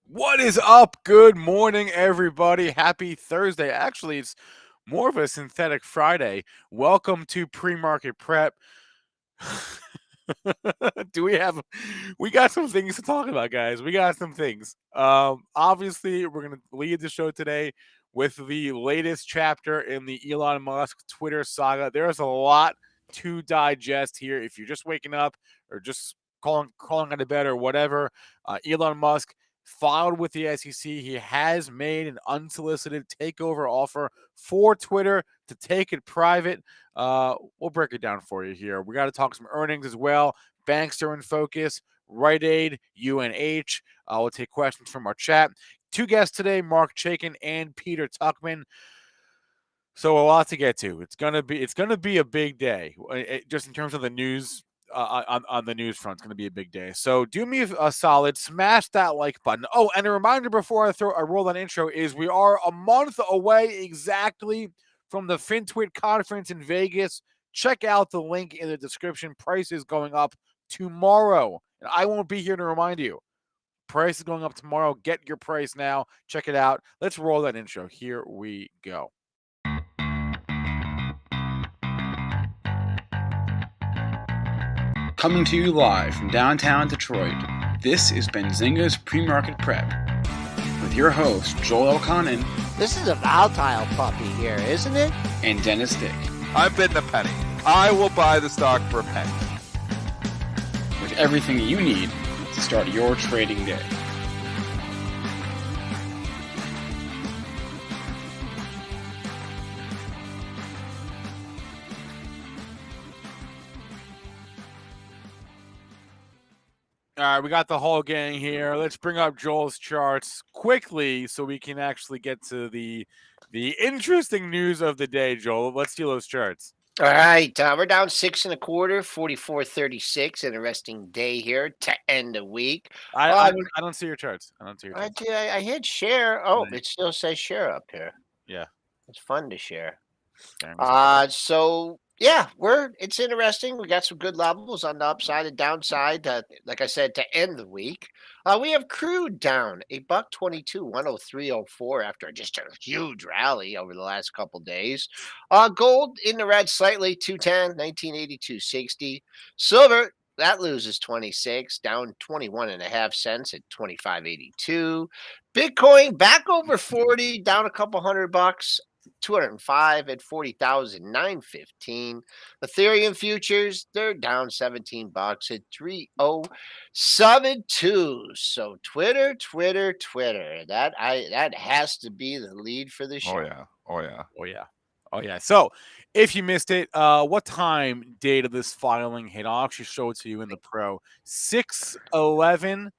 What is up? Good morning, everybody. Happy Thursday. Actually, it's more of a synthetic Friday. Welcome to Pre-Market Prep. Do we got some things to talk about, guys. We got some things. Obviously, we're going to lead the show today with the latest chapter in the Elon Musk Twitter saga. There's a lot to digest here. If you're just waking up or just crawling out of bed or whatever, Elon Musk filed with the SEC. He has made an unsolicited takeover offer for Twitter to take it private. We'll break it down for you here. We got to talk some earnings as well. Banks are in focus. Rite Aid, UNH. We'll take questions from our chat. Two guests today, Marc, Chaikin, and Peter Tuchman. So a lot to get to. It's gonna be a big day, just in terms of the news. On the news front, it's going to be a big day. So do me a solid, smash that like button. Oh, and a reminder before I roll that intro is we are a month away exactly from the FinTwit conference in Vegas. Check out the link in the description. Price is going up tomorrow, and I won't be here to remind you. Price is going up tomorrow. Get your price now. Check it out. Let's roll that intro. Here we go. Coming to you live from downtown Detroit, this is Benzinga's Pre-Market Prep with your host, Joel Elconin. This is a volatile puppy here, isn't it? And Dennis Dick. I'm bidding a penny. I will buy the stock for a penny. With everything you need to start your trading day. All right, we got the whole gang here. Let's bring up Joel's charts quickly so we can actually get to the interesting news of the day, Joel. Let's do those charts. All right, we're down 6 1/4, 44.36. Interesting day here to end the week. I don't see your charts. I hit share. Oh, it still says share up here. Yeah, it's fun to share. So yeah, it's interesting. We got some good levels on the upside and downside. Like I said, to end the week, we have crude down $1.22, 103.04 after just a huge rally over the last couple days. Gold in the red slightly, 210, 1982.60. Silver that loses 26, down 21.5 cents at 25.82. Bitcoin back over 40, down a couple $100. 205 at 40,915. Ethereum futures, they're down $17 at 3072. So Twitter. That has to be the lead for the show. Oh yeah. So if you missed it, what time date of this filing hit? I'll actually show it to you in the pro. 6:11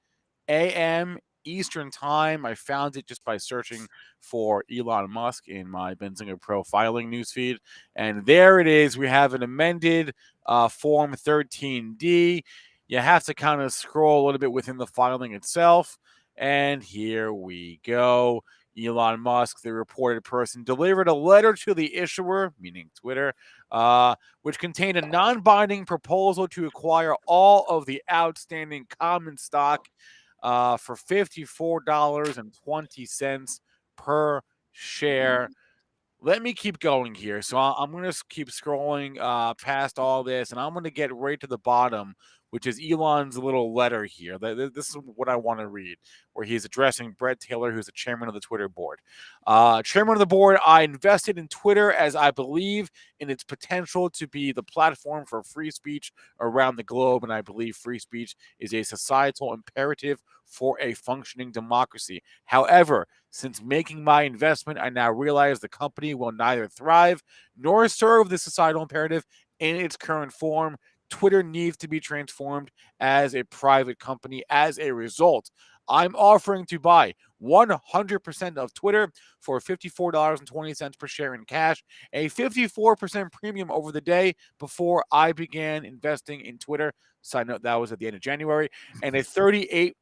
a.m. Eastern time. I found it just by searching for Elon Musk in my Benzinga Pro filing newsfeed. And there it is. We have an amended Form 13D. You have to kind of scroll a little bit within the filing itself. And here we go. Elon Musk, the reported person, delivered a letter to the issuer, meaning Twitter, which contained a non-binding proposal to acquire all of the outstanding common stock for $54.20 per share. Let me keep going here. So I'm going to keep scrolling past all this, and I'm going to get right to the bottom, which is Elon's little letter here. This is what I want to read, where he's addressing Brett Taylor, who's the chairman of the Twitter board. Chairman of the board, I invested in Twitter as I believe in its potential to be the platform for free speech around the globe, and I believe free speech is a societal imperative for a functioning democracy. However, since making my investment, I now realize the company will neither thrive nor serve the societal imperative in its current form. Twitter needs to be transformed as a private company. As a result, I'm offering to buy 100% of Twitter for $54.20 per share in cash, a 54% premium over the day before I began investing in Twitter. Side note, that was at the end of January, and a 38%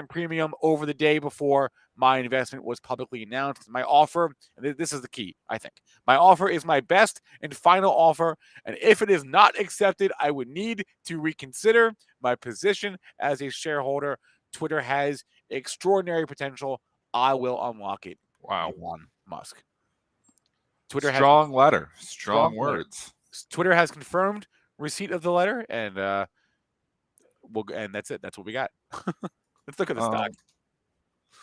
premium over the day before my investment was publicly announced. My offer, and this is the key, I think. My offer is my best and final offer, and if it is not accepted, I would need to reconsider my position as a shareholder. Twitter has extraordinary potential. I will unlock it. Wow. Elon Musk. Twitter Strong letter. Strong strong letter. words. Twitter has confirmed receipt of the letter, and that's it. That's what we got. Let's look at the stock.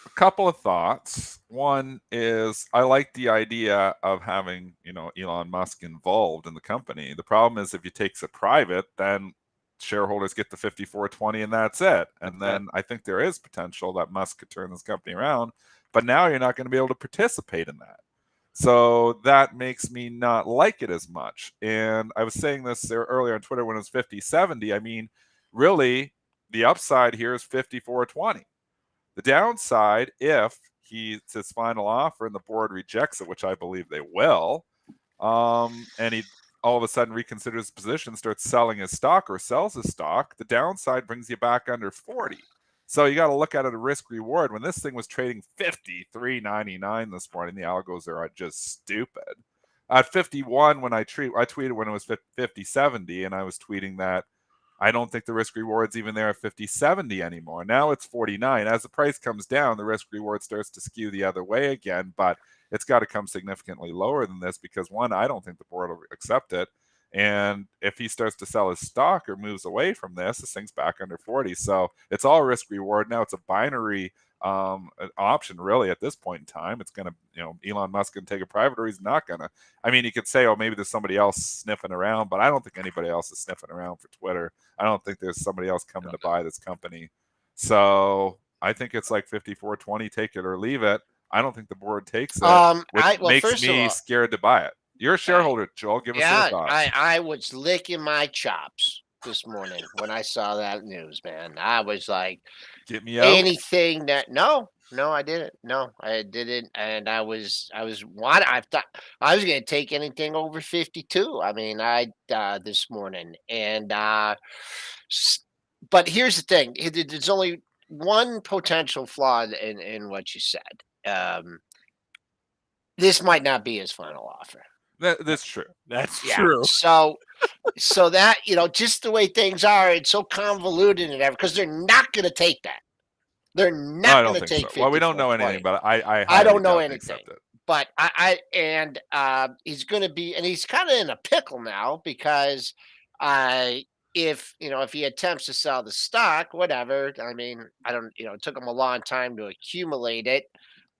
A couple of thoughts. One is I like the idea of having, Elon Musk involved in the company. The problem is if he takes it private, then shareholders get the 54.20 and that's it. And then I think there is potential that Musk could turn this company around, but now you're not going to be able to participate in that. So that makes me not like it as much. And I was saying this earlier on Twitter when it was 50.70. I mean, really, the upside here is 54.20. The downside, if it's his final offer and the board rejects it, which I believe they will, and he all of a sudden reconsiders his position, starts selling his stock or sells his stock, the downside brings you back under 40. So you got to look at it a risk reward. When this thing was trading 53.99 this morning, the algos are just stupid. At 51, when I tweeted when it was 50.70, and I was tweeting that I don't think the risk reward's even there at 50.70 anymore. Now it's 49. As the price comes down, the risk reward starts to skew the other way again, but it's got to come significantly lower than this because, one, I don't think the board will accept it. And if he starts to sell his stock or moves away from this thing's back under 40. So it's all risk reward. Now it's a binary option, really, at this point in time. It's going to, Elon Musk can take it private or he's not going to. I mean, you could say, oh, maybe there's somebody else sniffing around, but I don't think anybody else is sniffing around for Twitter. I don't think there's somebody else coming to buy this company. So I think it's like 54.20, take it or leave it. I don't think the board takes it, which makes me scared to buy it. You're a shareholder, Joel. Give us your thoughts. I was licking my chops this morning when I saw that news, man. I was like, get me out. Anything that no, I didn't. No, I didn't. And I thought I was going to take anything over 52. I mean, this morning. And but here's the thing. There's only one potential flaw in what you said. This might not be his final offer. That's true. That's true. So that, just the way things are, it's so convoluted and everything because they're not going to take that. They're not going to take. So. Well, we don't know anything, but I don't know anything. But he's going to be, and he's kind of in a pickle now because if he attempts to sell the stock, whatever. I mean, I don't. It took him a long time to accumulate it.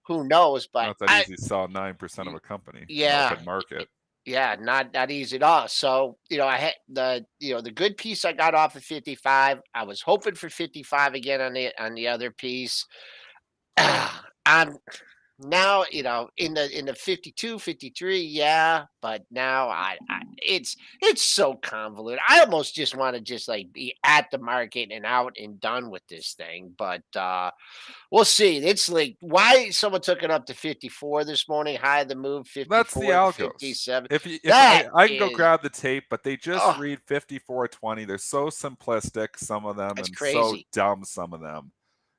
Who knows? But not that easy to sell 9% of a company. Yeah, open market. Yeah, not easy at all. So I had the good piece I got off of 55. I was hoping for 55 again on the other piece. I'm now in the 52, 53. Yeah, but now it's so convoluted. I almost just want to just like be at the market and out and done with this thing. But we'll see. It's like why someone took it up to 54 this morning, high of the move 54. That's the algos. 57. If I can go grab the tape, but they just read 54.20. They're so simplistic, some of them, and crazy. So dumb, some of them.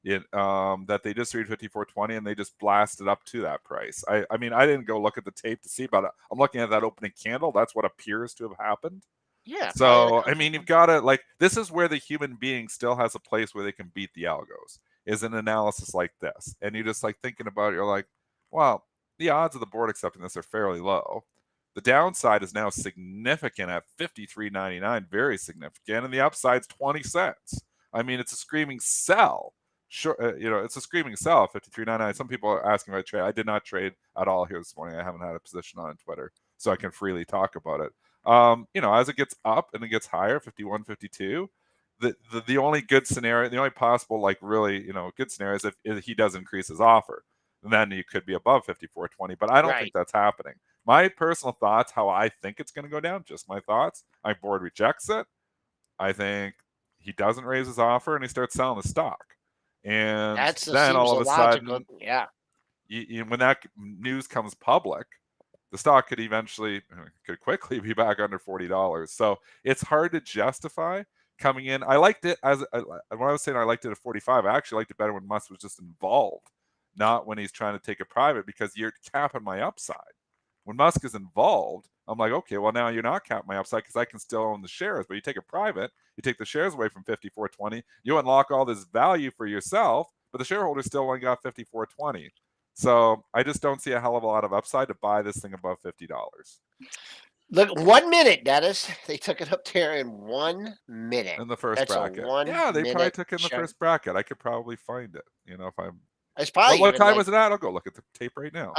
That they just read 54.20 and they just blast it up to that price. I mean, I didn't go look at the tape to see, but I'm looking at that opening candle. That's what appears to have happened. Yeah. So, I mean, you've got to, this is where the human being still has a place where they can beat the algos, is an analysis like this. And you're just thinking about it, you're like, well, the odds of the board accepting this are fairly low. The downside is now significant at 53.99, very significant. And the upside's 20 cents. I mean, it's a screaming sell. Sure, it's a screaming sell at 53.99. Some people are asking if I trade. I did not trade at all here this morning. I haven't had a position on Twitter, so I can freely talk about it. As it gets up and it gets higher, 51, 52, the only good scenario, the only possible really good scenario is if he does increase his offer, and then you could be above 54.20. But I don't think that's happening. My personal thoughts, how I think it's going to go down, just my thoughts. My board rejects it. I think he doesn't raise his offer and he starts selling the stock. And then all of a sudden, when that news comes public, the stock could quickly be back under $40. So it's hard to justify coming in. I liked it when I was saying I liked it at 45. I actually liked it better when Musk was just involved, not when he's trying to take it private, because you're capping my upside. When Musk is involved, I'm like, okay, well, now you're not counting my upside because I can still own the shares. But you take it private, you take the shares away from 54.20, you unlock all this value for yourself, but the shareholders still only got 54.20. So I just don't see a hell of a lot of upside to buy this thing above $50. Look, 1 minute, Dennis. They took it up there in 1 minute. In the first That's bracket. a 1 Yeah, they probably minute took in the chart. first bracket. I could probably find it. If I'm. It's probably What even time like, was it at? I'll go look at the tape right now.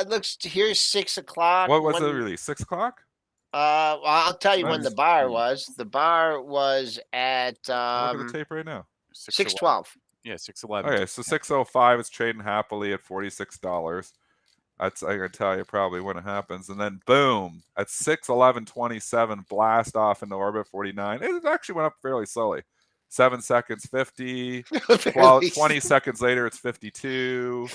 it looks here's 6 o'clock. What was the release? 6 o'clock? Well, I'll tell you when the Let's bar see. was. The bar was at Look at the tape right now. 6:12. Yeah, 6:11. Okay, so 605 is trading happily at $46. That's I can tell you probably when it happens, and then boom at 6:11:27, blast off into orbit 49. It actually went up fairly slowly. 7 seconds 50. 20 seconds later it's 52,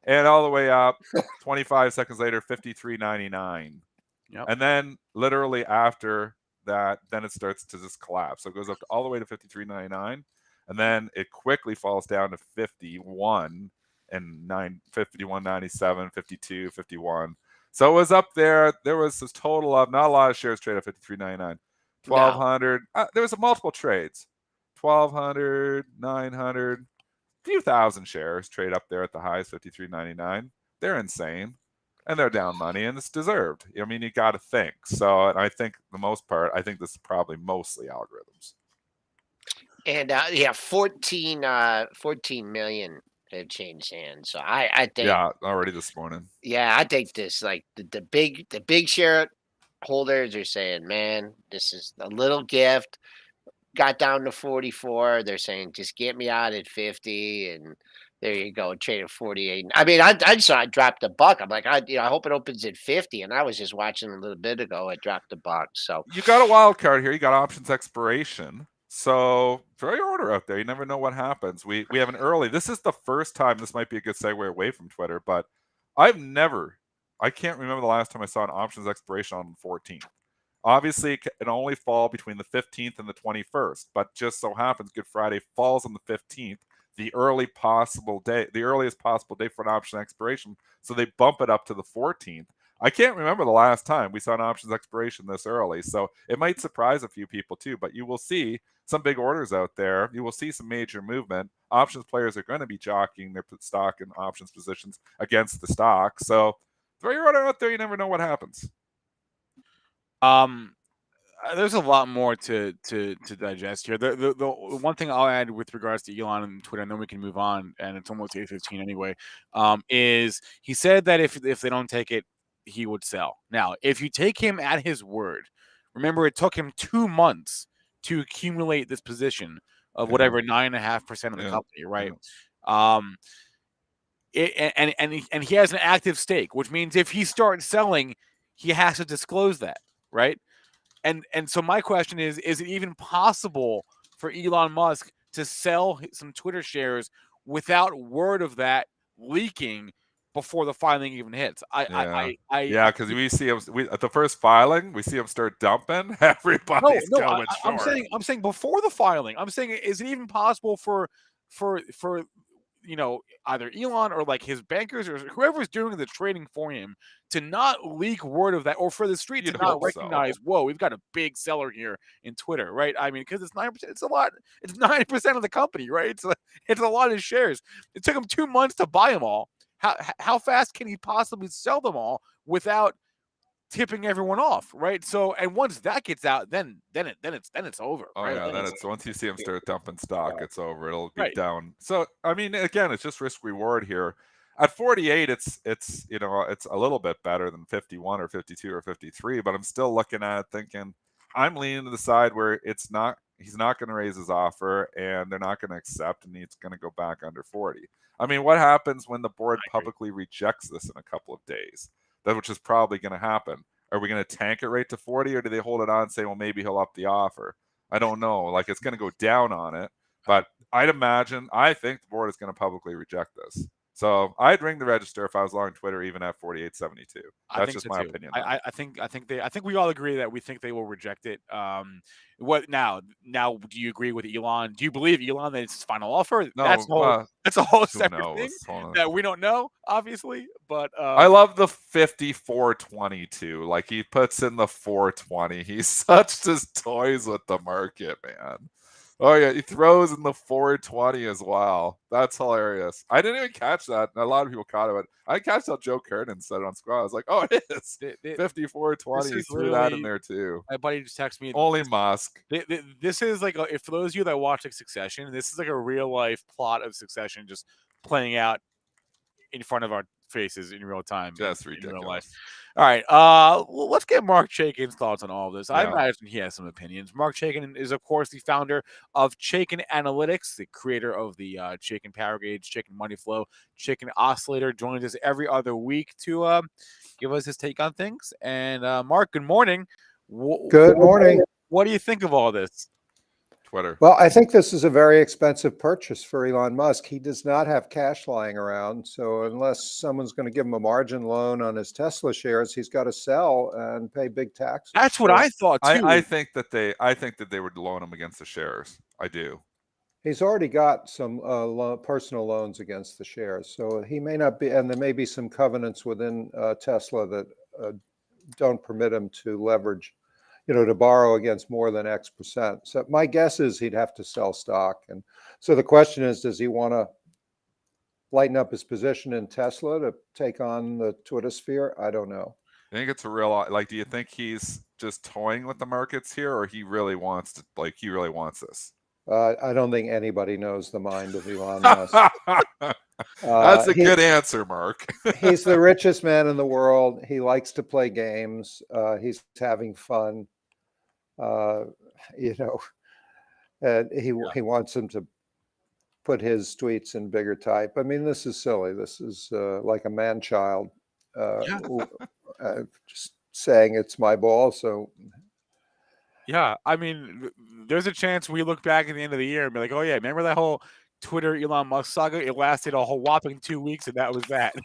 and all the way up. 25 seconds later 53.99. Yep. And then literally after that, then it starts to just collapse. So it goes up all the way to 53.99, and then it quickly falls down to 51 and 51.97, 52, 51. So it was up there. There was this total of not a lot of shares trade at 53.99. 1,200. There was multiple trades. 1,200, 900, few thousand shares trade up there at the highs, 53.99. They're insane. And they're down money, and it's deserved. I mean, you got to think. So, and I think the most part, I think this is probably mostly algorithms. And 14 million have changed hands. So I think already this morning. Yeah, I think this like the big shareholders are saying, man, this is a little gift. Got down to 44. They're saying, just get me out at 50, and there you go, trade at 48. I mean, I saw it dropped a buck. I'm like, I hope it opens at 50. And I was just watching a little bit ago. It dropped a buck. So you got a wild card here. You got options expiration. So throw your order out there. You never know what happens. We have an early. This is the first time. This might be a good segue away from Twitter, but I can't remember the last time I saw an options expiration on the 14th. Obviously, it can only fall between the 15th and the 21st, but just so happens Good Friday falls on the 15th, the earliest possible day for an option expiration. So they bump it up to the 14th. I can't remember the last time we saw an options expiration this early. So it might surprise a few people too, but you will see some big orders out there. You will see some major movement. Options players are going to be jockeying their stock and options positions against the stock. So throw your order out there. You never know what happens. There's a lot more to digest here. The one thing I'll add with regards to Elon and Twitter, and then we can move on, and it's almost 8:15 anyway, is he said that if they don't take it, he would sell. Now, if you take him at his word, remember it took him 2 months to accumulate this position of whatever 9.5% of the company, right? Yeah. And he has an active stake, which means if he starts selling, he has to disclose that, right? And so my question is it even possible for Elon Musk to sell some Twitter shares without word of that leaking before the filing even hits? Because we see him at the first filing, we see him start dumping. Everybody's going short. I'm saying before the filing. I'm saying, is it even possible for either Elon or like his bankers or whoever's doing the trading for him to not leak word of that, or for the street to not recognize, whoa, we've got a big seller here in Twitter, right? I mean, because it's 9%, it's a lot. It's 9% of the company, right? It's a lot of shares. It took him 2 months to buy them all. How fast can he possibly sell them all without tipping everyone off, right? So, and once that gets out, then it's over. Oh right? yeah, then it's once you see him start dumping stock, it's over. It'll be down. So I mean, again, it's just risk reward here. At 48, it's it's a little bit better than 51 or 52 or 53, but I'm still looking at it thinking I'm leaning to the side where he's not going to raise his offer, and they're not going to accept, and he's going to go back under 40. I mean, what happens when the board publicly rejects this in a couple of days? Which is probably going to happen. Are we going to tank it right to 40, or do they hold it on and say, well, maybe he'll up the offer? I don't know. Like, it's going to go down on it, but I think the board is going to publicly reject this. So I'd ring the register if I was long Twitter, even at 48.72. I That's think just so my too. opinion. I think we all agree that we think they will reject it. What now? Now, do you agree with Elon? Do you believe Elon that it's his final offer? That's No, a whole who separate thing knows? Hold on. that we don't know, obviously. But I love the 54.22. Like he puts in the 420. He's such just toys with the market, man. Oh yeah, he throws in the 420 as well. That's hilarious. I didn't even catch that. A lot of people caught it. I catch how Joe Kernan said it on Squad. I was like, oh, it is 54.20. He threw that in there too. My buddy just texted me. Only Musk. This is like if for those of you that watch like Succession, this is like a real life plot of Succession just playing out in front of our faces in real time. Just in ridiculous. real life. All right. Well, let's get Marc Chaikin's thoughts on all of this. I Yeah. imagine he has some opinions. Marc Chaikin is, of course, the founder of Chaikin Analytics, the creator of the Chaikin Power Gauge, Chaikin Money Flow, Chaikin Oscillator. Joins us every other week to give us his take on things. And Marc, good morning. Good morning. What do you think of all this? Twitter. Well, I think this is a very expensive purchase for Elon Musk. He does not have cash lying around. So unless someone's going to give him a margin loan on his Tesla shares, he's got to sell and pay big taxes. That's what I thought too. I think that they would loan him against the shares. I do. He's already got some personal loans against the shares. So he may not be, and there may be some covenants within Tesla that don't permit him to leverage, to borrow against more than X percent. So my guess is he'd have to sell stock. And so the question is, does he want to lighten up his position in Tesla to take on the Twitter sphere? I don't know. I think it's a real, like, do you think he's just toying with the markets here, or he really wants this? I don't think anybody knows the mind of Elon Musk. That's a good answer, Marc. He's the richest man in the world. He likes to play games. He's having fun. And he wants him to put his tweets in bigger type. I mean, this is silly. This is like a man child just saying it's my ball. So yeah, I mean, there's a chance we look back at the end of the year and be like, oh yeah, remember that whole Twitter Elon Musk saga? It lasted a whole whopping 2 weeks, and that was that.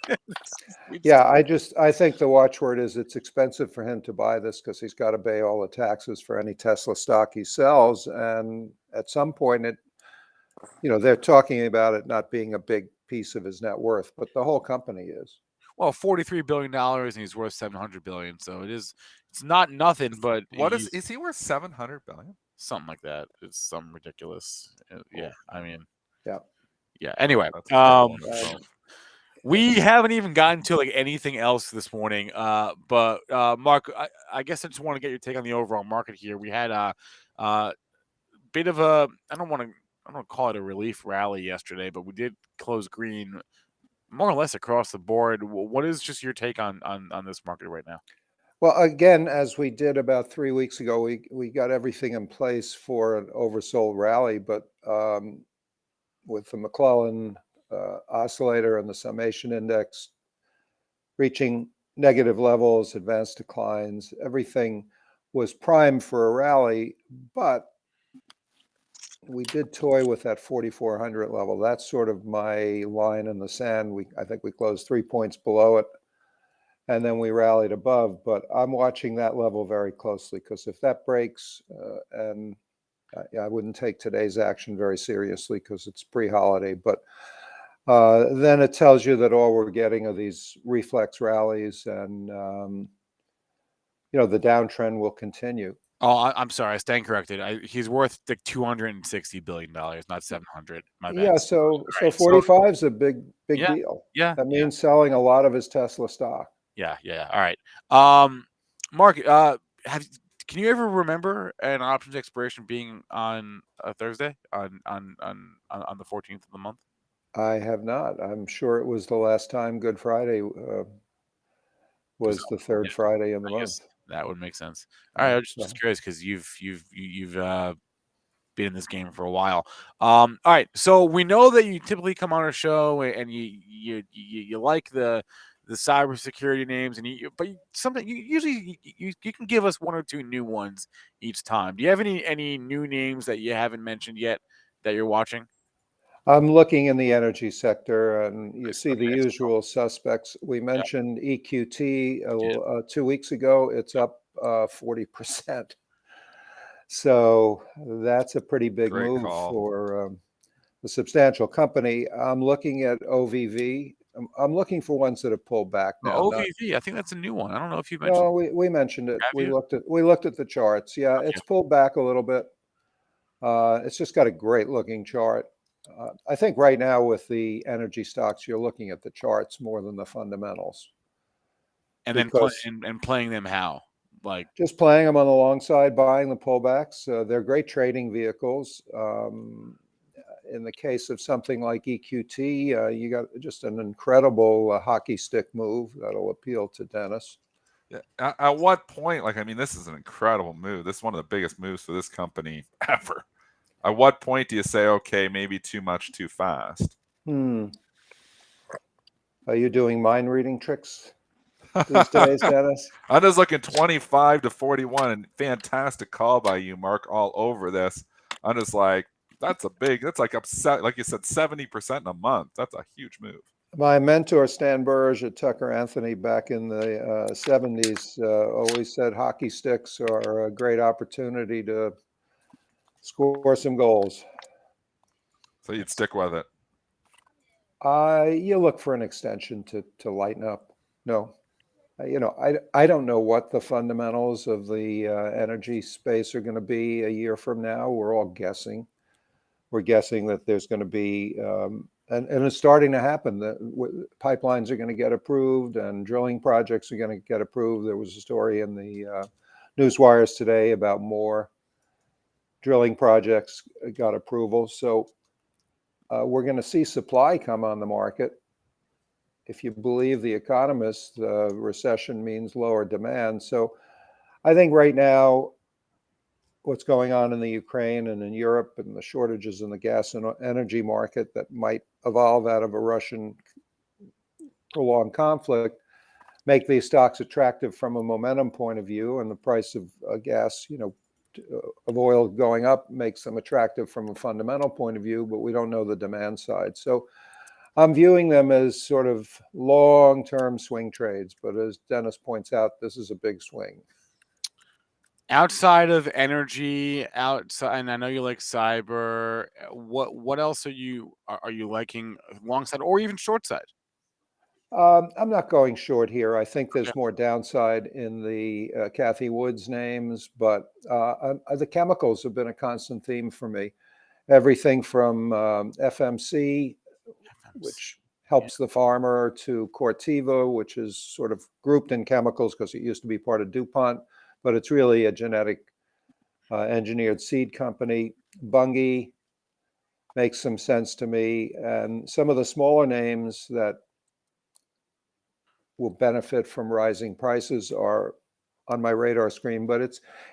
I think the watchword is it's expensive for him to buy this because he's got to pay all the taxes for any Tesla stock he sells, and at some point, they're talking about it not being a big piece of his net worth, but the whole company is. Well, $43 billion, and he's worth $700 billion. So it's not nothing. But is he worth $700 billion? Something like that. It's some ridiculous. Yeah, I mean. Yeah. Anyway, we haven't even gotten to like anything else this morning. But Marc, I guess I just want to get your take on the overall market here. We had a bit of a I don't want to call it a relief rally yesterday, but we did close green more or less across the board. What is just your take on this market right now? Well, again, as we did about 3 weeks ago, we got everything in place for an oversold rally, but with the McClellan oscillator and the summation index reaching negative levels, advanced declines, everything was primed for a rally, but we did toy with that 4,400 level. That's sort of my line in the sand. I think we closed 3 points below it, and then we rallied above. But I'm watching that level very closely because if that breaks, I wouldn't take today's action very seriously because it's pre-holiday. But then it tells you that all we're getting are these reflex rallies, and the downtrend will continue. Oh, I'm sorry. I stand corrected. He's worth like $260 billion, not 700. My bad. Yeah, so 45 is a big deal. Yeah, that means selling a lot of his Tesla stock. Yeah. All right. Marc, can you ever remember an options expiration being on a Thursday on the 14th of the month? I have not. I'm sure it was the last time Good Friday was the third Friday in the month. That would make sense. All right, I'm just curious because you've been in this game for a while. All right, so we know that you typically come on our show and you like the cybersecurity names, but something you can give us one or two new ones each time. Do you have any new names that you haven't mentioned yet that you're watching? I'm looking in the energy sector, and you see the Okay, so usual suspects. We mentioned EQT 2 weeks ago. It's up 40%. So that's a pretty big Great move call. for a substantial company. I'm looking at OVV. I'm looking for ones that have pulled back now. Not, OVV, I think that's a new one. I don't know if you've mentioned. no, we mentioned it. Have you? We looked at the charts. Yeah, Okay. it's pulled back a little bit. It's just got a great looking chart. I think right now with the energy stocks, you're looking at the charts more than the fundamentals. And then Because and playing them how? Like, just playing them on the long side, buying the pullbacks, they're great trading vehicles. In the case of something like EQT, you got just an incredible hockey stick move that'll appeal to Dennis. Yeah. At what point, like, I mean, this is an incredible move. This is one of the biggest moves for this company ever. At what point do you say, okay, maybe too much too fast? Are you doing mind reading tricks these days, Dennis? I'm just looking 25 to 41, and fantastic call by you, Marc, all over this. I'm just like, that's like upset, like you said, 70% in a month. That's a huge move. My mentor, Stan Burge at Tucker Anthony back in the 70s, always said hockey sticks are a great opportunity to score some goals. So you'd stick with it. You look for an extension to lighten up. No, I don't know what the fundamentals of the energy space are going to be a year from now. We're all guessing. We're guessing that there's going to be, and it's starting to happen, that pipelines are going to get approved and drilling projects are going to get approved. There was a story in the news wires today about more drilling projects got approval. So we're going to see supply come on the market. If you believe the economists, recession means lower demand. So I think right now, what's going on in the Ukraine and in Europe and the shortages in the gas and energy market that might evolve out of a Russian prolonged conflict make these stocks attractive from a momentum point of view, and the price of gas, of oil going up makes them attractive from a fundamental point of view, but we don't know the demand side. So I'm viewing them as sort of long-term swing trades, but as Dennis points out, this is a big swing. outside of energy, outside, and I know you like cyber. What else are you liking long side or even short side? I'm not going short here. I think there's Okay. more downside in the Cathie Woods names, but the chemicals have been a constant theme for me. Everything from FMC, which helps the farmer, to Corteva, which is sort of grouped in chemicals because it used to be part of DuPont, but it's really a genetic engineered seed company. Bunge makes some sense to me. And some of the smaller names that will benefit from rising prices are on my radar screen, but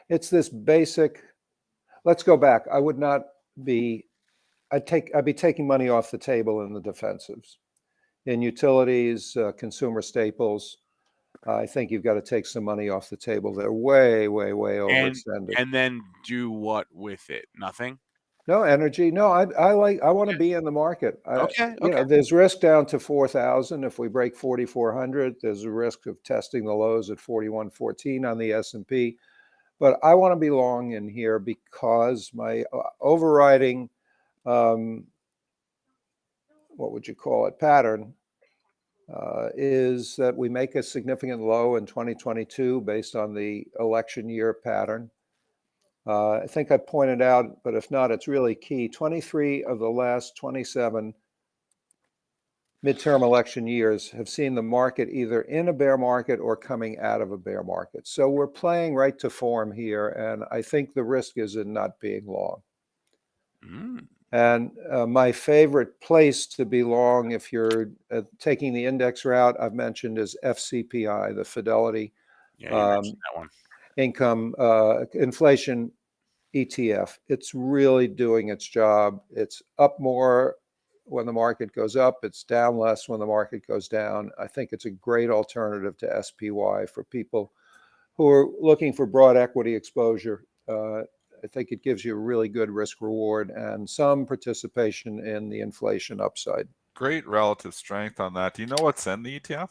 it's this basic. Let's go back. I'd be taking money off the table in the defensives, in utilities, consumer staples. I think you've got to take some money off the table. They're way overextended. And then do what with it? Nothing. No energy. No, I want to be in the market. Okay. There's risk down to 4,000. If we break 4,400, there's a risk of testing the lows at 4114 on the S&P. But I want to be long in here because my overriding, what would you call it, pattern is that we make a significant low in 2022 based on the election year pattern. I think I pointed out, but if not, it's really key. 23 of the last 27 midterm election years have seen the market either in a bear market or coming out of a bear market. So we're playing right to form here, and I think the risk is in not being long. And my favorite place to be long, if you're taking the index route, I've mentioned is FCPI, the Fidelity Yeah, you mentioned that one. Income Inflation ETF. It's really doing its job. It's up more when the market goes up. It's down less when the market goes down. I think it's a great alternative to SPY for people who are looking for broad equity exposure. I think it gives you a really good risk reward and some participation in the inflation upside. Great relative strength on that. Do you know what's in the ETF?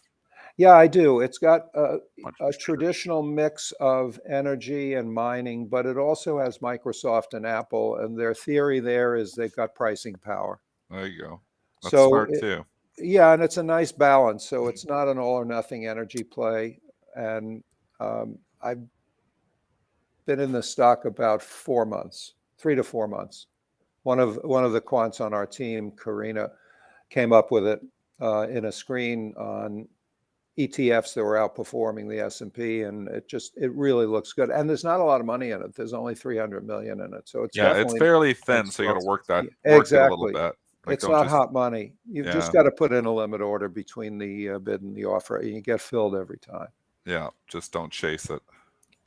Yeah, I do. It's got a Sure. traditional mix of energy and mining, but it also has Microsoft and Apple. And their theory there is they've got pricing power. There you go. That's So, smart too. yeah, and it's a nice balance. So it's not an all or nothing energy play. And I've been in the stock about 4 months, 3 to 4 months. One of the quants on our team, Karina, came up with it in a screen on ETFs that were outperforming the S&P, and it really looks good. And there's not a lot of money in it. There's only 300 million in it, so it's Yeah, it's definitely fairly thin, so you got to work it a little exactly. bit. Like, It's don't not just, hot money. You've just got to put in a limit order between the bid and the offer, and you get filled every time. yeah, just don't chase it.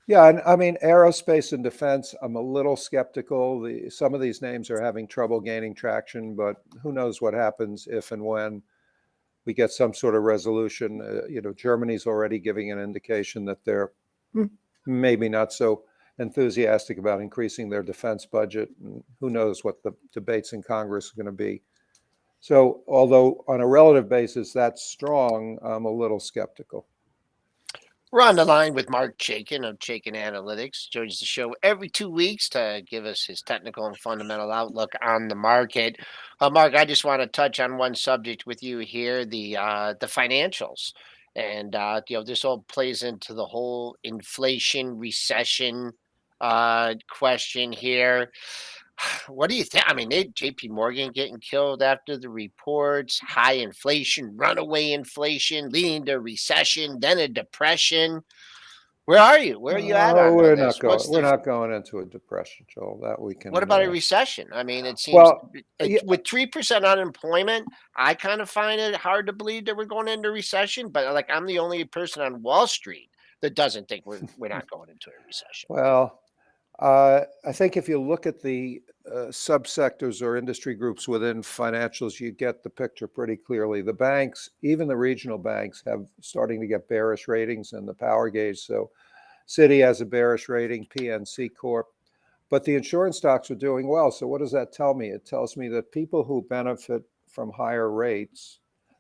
Yeah, and I mean, aerospace and defense, I'm a little skeptical. Some of these names are having trouble gaining traction, but who knows what happens if and when we get some sort of resolution. Germany's already giving an indication that they're maybe not so enthusiastic about increasing their defense budget. And who knows what the debates in Congress are going to be. So, although on a relative basis that's strong, I'm a little skeptical. We're on the line with Marc Chaikin of Chaikin Analytics. Joins the show every 2 weeks to give us his technical and fundamental outlook on the market. Marc, I just want to touch on one subject with you here: the financials, and this all plays into the whole inflation recession question here. What do you think? I mean, J.P. Morgan getting killed after the reports, high inflation, runaway inflation, leading to recession, then a depression. Where are you? Where are you at on We're this? not going into a depression, Joel. That we can. What about a recession? I mean, it seems Well, with 3% unemployment, I kind of find it hard to believe that we're going into recession. But like, I'm the only person on Wall Street that doesn't think we're not going into a recession. Well, I think if you look at the subsectors or industry groups within financials, you get the picture pretty clearly. The banks, even the regional banks, have starting to get bearish ratings in the power gauge. So Citi has a bearish rating, PNC Corp, but the insurance stocks are doing well. So what does that tell me? It tells me that people who benefit from higher rates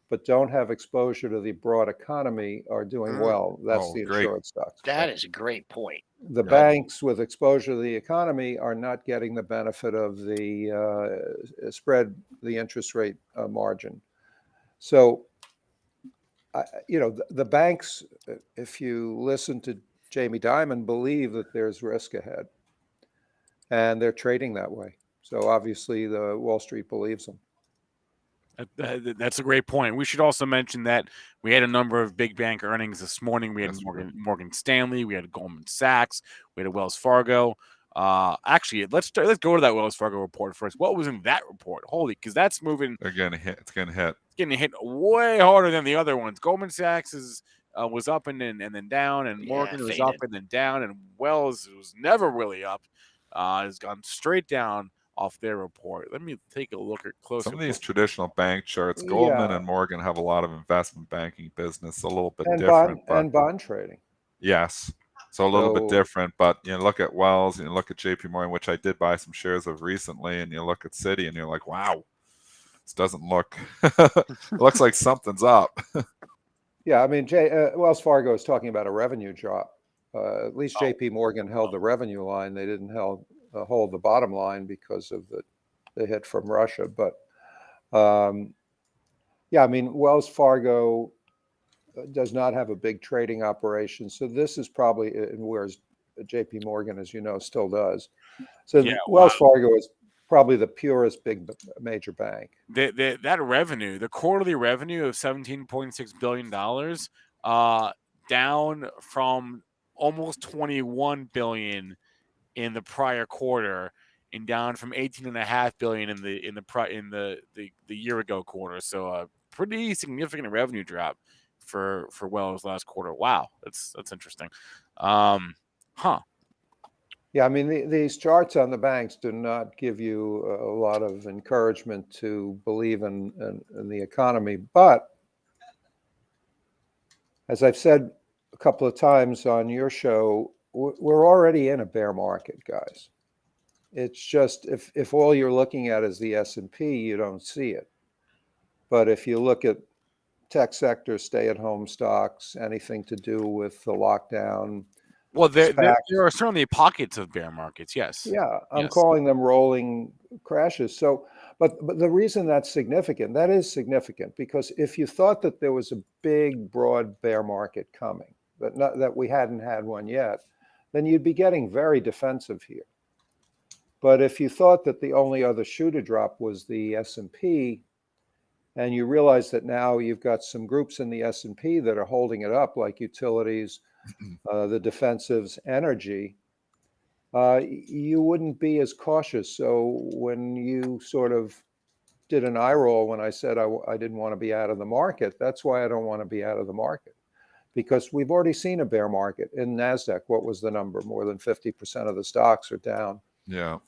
but don't have exposure to the broad economy are doing well. That's the great. insurance stocks. That is a great point. The banks with exposure to the economy are not getting the benefit of the spread, the interest rate margin. So, the banks, if you listen to Jamie Dimon, believe that there's risk ahead, and they're trading that way. So obviously, the Wall Street believes them. That's a great point. We should also mention that we had a number of big bank earnings this morning. We had Morgan Stanley, we had Goldman Sachs, we had a Wells Fargo. Actually, let's go to that Wells Fargo report first. What was in that report? Holy, because that's moving. They're getting hit. It's getting hit. It's getting hit way harder than the other ones. Goldman Sachs was up and then down, and Morgan was up and then down, and Wells was never really up. Has gone straight down off their report. Let me take a look at closer. Some of these traditional bank charts, Goldman and Morgan have a lot of investment banking business, a little bit different. And bond trading. Yes. So a little bit different, but look at Wells and you look at JP Morgan, which I did buy some shares of recently, and you look at Citi and you're like, wow, this doesn't look, it looks like something's up. Yeah, I mean, Wells Fargo is talking about a revenue drop. At least JP Morgan held the revenue line. They didn't hold the bottom line because of the hit from Russia. But yeah, I mean, Wells Fargo does not have a big trading operation. So this is probably, whereas JP Morgan, as you know, still does. So Wells Fargo is probably the purest big major bank. That revenue, the quarterly revenue of $17.6 billion, down from almost $21 billion in the prior quarter, and down from $18.5 billion in the year ago quarter. So a pretty significant revenue drop for Wells last quarter. Wow, that's interesting. Yeah, I mean, these charts on the banks do not give you a lot of encouragement to believe in the economy. But as I've said a couple of times on your show, we're already in a bear market, guys. It's just if all you're looking at is the S&P, you don't see it. But if you look at tech sector, stay-at-home stocks, anything to do with the lockdown, Well, there SPACs, are certainly pockets of bear markets. Yes. yeah, I'm Yes. calling them rolling crashes. So, but the reason that's significant, that is significant, because if you thought that there was a big, broad bear market coming, that we hadn't had one yet, then you'd be getting very defensive here. But if you thought that the only other shoe to drop was the S&P, and you realize that now you've got some groups in the S&P that are holding it up, like utilities, the defensives, energy, you wouldn't be as cautious. So when you sort of did an eye roll when I said I didn't want to be out of the market, that's why I don't want to be out of the market. Because we've already seen a bear market in NASDAQ. What was the number? More than 50% of the stocks are down. Yeah.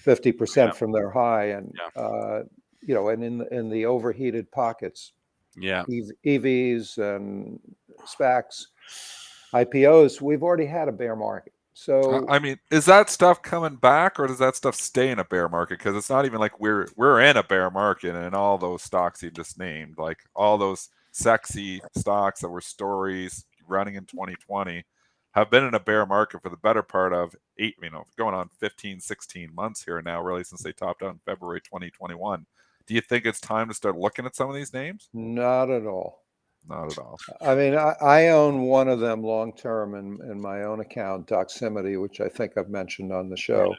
50% from their high, and Yeah. and in the overheated pockets, Yeah. EVs and SPACs, IPOs, we've already had a bear market. So I mean, is that stuff coming back, or does that stuff stay in a bear market? Because it's not even like we're in a bear market, and all those stocks you just named, like all those sexy stocks that were stories running in 2020, have been in a bear market for the better part of going on 15, 16 months here now, really, since they topped out in February 2021. Do you think it's time to start looking at some of these names? not at all. Not at all. I mean, I own one of them long term in my own account, Doximity, which I think I've mentioned on the show,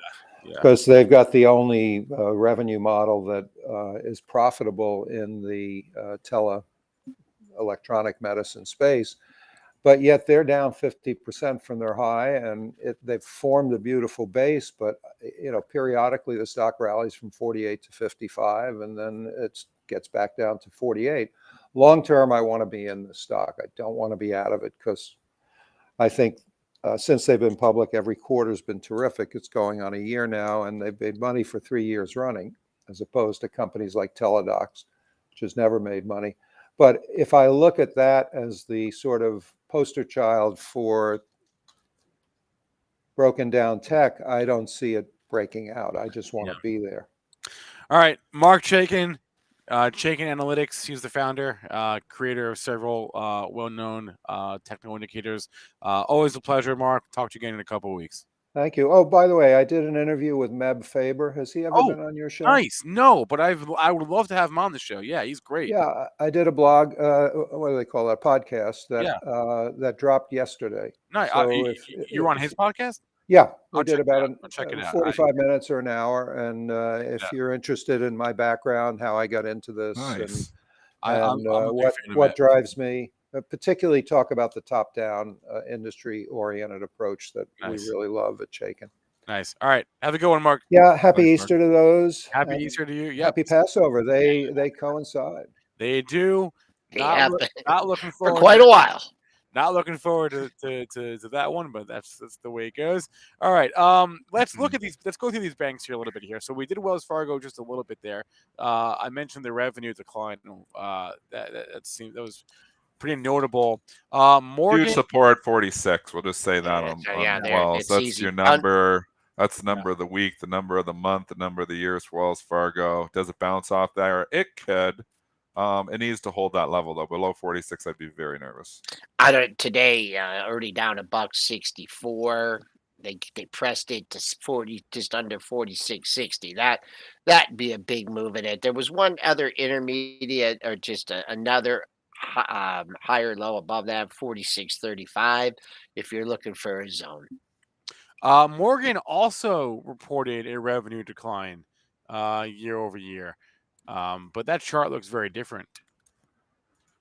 Yeah. because they've got the only revenue model that is profitable in the electronic medicine space. But yet they're down 50% from their high, and they've formed a beautiful base. But periodically the stock rallies from 48 to 55, and then it gets back down to 48. Long term, I want to be in the stock. I don't want to be out of it, because I think since they've been public, every quarter's been terrific. It's going on a year now, and they've made money for 3 years running, as opposed to companies like Teladocs, which has never made money. But if I look at that as the sort of poster child for broken down tech, I don't see it breaking out. I just want to be there. All right, Marc Chaikin, Chaikin Analytics. He's the founder, creator of several well-known technical indicators. Always a pleasure, Marc. Talk to you again in a couple of weeks. Thank you. Oh, by the way, I did an interview with Meb Faber. Has he ever been on your show? Nice. No, but I would love to have him on the show. Yeah, he's great. Yeah, I did a blog. What do they call that? Podcast that dropped yesterday. Nice. So you were on his podcast? Yeah, we I'll did about check it out. 45 minutes or an hour. And if you're interested in my background, how I got into this, Nice. and I'm what drives me, particularly talk about the top-down industry-oriented approach that we really love at Chaikin. Nice. All right. Have a good one, Marc. Yeah. Happy Easter to those. Happy Easter to you. Yep. Happy Passover. They coincide. They do. Not looking forward for quite a while. Not looking forward to that one, but that's the way it goes. All right. Let's look at these. Let's go through these banks here a little bit here. So we did Wells Fargo just a little bit there. I mentioned the revenue decline. That was pretty notable. Morgan, huge support 46. We'll just say that on Wells. That's easy. Your number. That's the number of the week, the number of the month, the number of the year for Wells Fargo. Does it bounce off there? It could. It needs to hold that level though. Below 46, I'd be very nervous. I don't today. Already down $1.64. They pressed it to 40, just under 46.60. That'd be a big move in it. There was one other intermediate, or just another higher low above that, 46.35. If you're looking for a zone. Morgan also reported a revenue decline year over year. But that chart looks very different.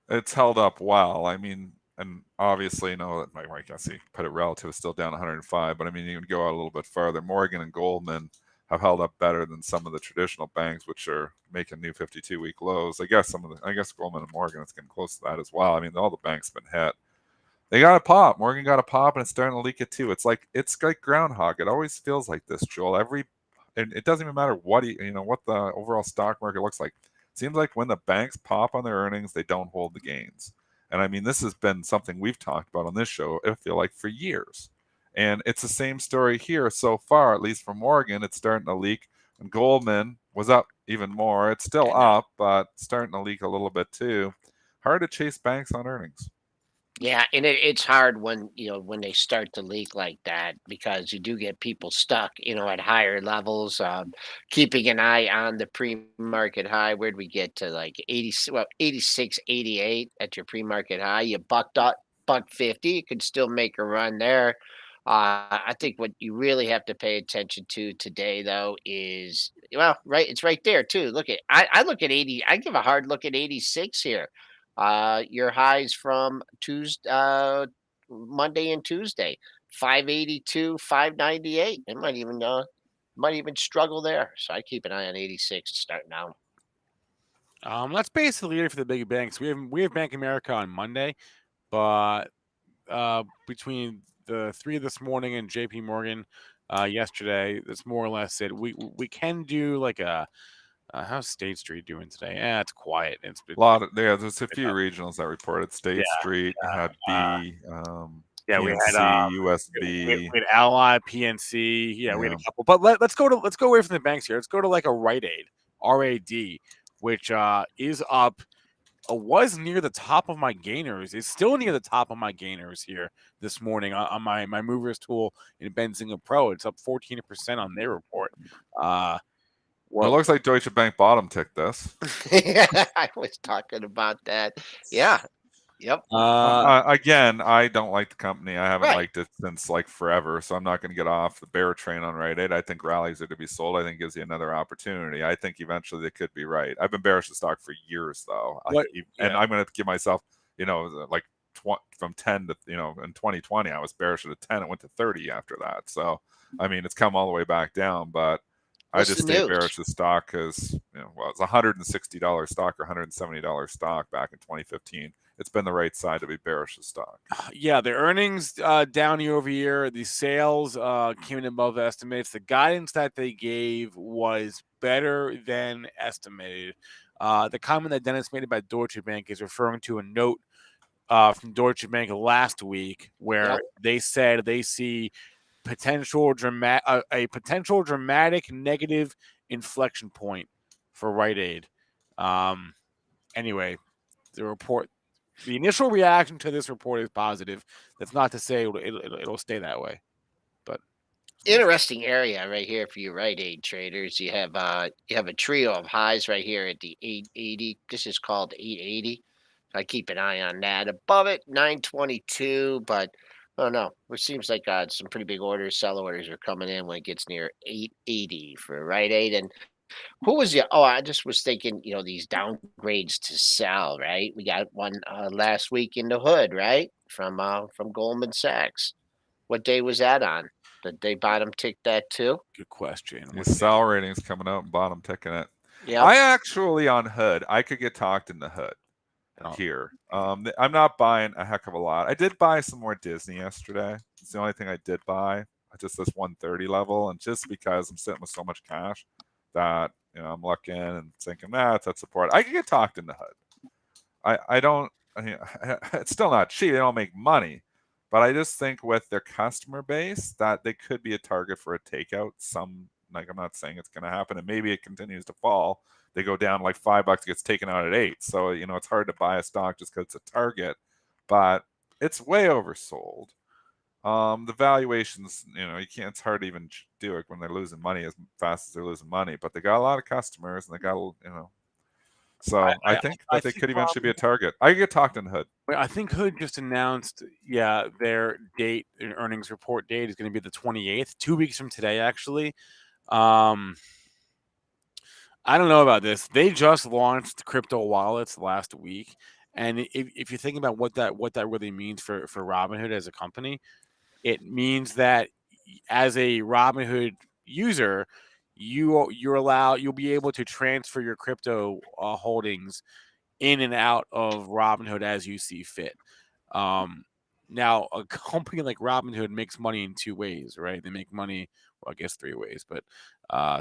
It's held up well. I mean, and obviously, I guess you put it relative, it's still down 105. But I mean, you can go out a little bit farther. Morgan and Goldman have held up better than some of the traditional banks, which are making new 52-week lows. I guess Goldman and Morgan, it's getting close to that as well. I mean, all the banks have been hit. They got a pop. Morgan got a pop, and it's starting to leak it too. It's like groundhog. It always feels like this, Joel. And it doesn't even matter what what the overall stock market looks like. It seems like when the banks pop on their earnings, they don't hold the gains. And I mean, this has been something we've talked about on this show, I feel like, for years. And it's the same story here so far, at least for Morgan. It's starting to leak. And Goldman was up even more. It's still up, but starting to leak a little bit too. Hard to chase banks on earnings. Yeah, and it's hard when when they start to leak like that because you do get people stuck, at higher levels. Keeping an eye on the pre-market high. Where'd we get to like 80, well, 86, 88 at your pre-market high? You bucked up, buck 50. You could still make a run there. I think what you really have to pay attention to today, though, is right. It's right there too. I look at 80. I give a hard look at 86 here. Your highs from Tuesday, Monday and Tuesday, 582, 598. It might even struggle there. So I keep an eye on 86 to start now. That's basically it for the big banks. We have Bank of America on Monday, but between the 3 this morning and JP Morgan yesterday, that's more or less it. We can do like a how's State Street doing today? Yeah, it's quiet. It's been, There's a few regionals that reported. State Street had B, yeah, we had PNC, we USB. had Ally, PNC. Yeah, we had a couple. But let's go away from the banks here. Let's go to like a Rite Aid, RAD, which is up. Was near the top of my gainers. It's still near the top of my gainers here this morning on my movers tool in Benzinga Pro. It's up 14% on their report. Well, it looks like Deutsche Bank bottom ticked this. I was talking about that. Yeah. Yep. Again, I don't like the company. I haven't Right. liked it since like forever, so I'm not going to get off the bear train on Rite Aid. I think rallies are to be sold. I think it gives you another opportunity. I think eventually they could be right. I've been bearish the stock for years, though, and I'm going to give myself, like from 10 to in 2020, I was bearish at a 10. It went to 30 after that. So I mean, it's come all the way back down, but I just stay bearish the stock because it's a $160 stock or $170 stock back in 2015. It's been the right side to be bearish the stock. Yeah, the earnings down year over year. The sales came in above estimates. The guidance that they gave was better than estimated. The comment that Dennis made about Deutsche Bank is referring to a note from Deutsche Bank last week where they said they see a potential dramatic negative inflection point for Rite Aid. Anyway, the initial reaction to this report is positive. That's not to say it'll stay that way. But interesting area right here for you Rite Aid traders. You have a trio of highs right here at the 880. This is called 880. I keep an eye on that. Above it, 922, but I don't know. It seems like some pretty big orders, sell orders are coming in when it gets near 880 for Rite Aid. And who was the? Oh, I just was thinking, these downgrades to sell, right? We got one last week in the hood, right? From Goldman Sachs. What day was that on? Did they bottom tick that too? Good question. The sell ratings coming out and bottom ticking it. Yeah. I actually on hood, I could get talked in the hood here. I'm not buying a heck of a lot. I did buy some more Disney yesterday. It's the only thing I did buy. Just this 130 level, and just because I'm sitting with so much cash that I'm looking and thinking that's support. I could get talked in the hood. I don't. It's still not cheap. They don't make money, but I just think with their customer base that they could be a target for a takeout. I'm not saying it's going to happen, and maybe it continues to fall. They go down like $5, gets taken out at 8. So it's hard to buy a stock just because it's a target, but it's way oversold. The valuations, you can't. It's hard to even do it when they're losing money as fast as they're losing money. But they got a lot of customers, and they got So I think that they could eventually be a target. I get talked in Hood. I think Hood just announced, their earnings report date is going to be the 28th, 2 weeks from today, actually. I don't know about this. They just launched crypto wallets last week, and if you think about what that really means for Robinhood as a company, it means that as a Robinhood user, you'll be able to transfer your crypto holdings in and out of Robinhood as you see fit. Now, a company like Robinhood makes money in 2 ways, right? They make money, well, I guess 3 ways, but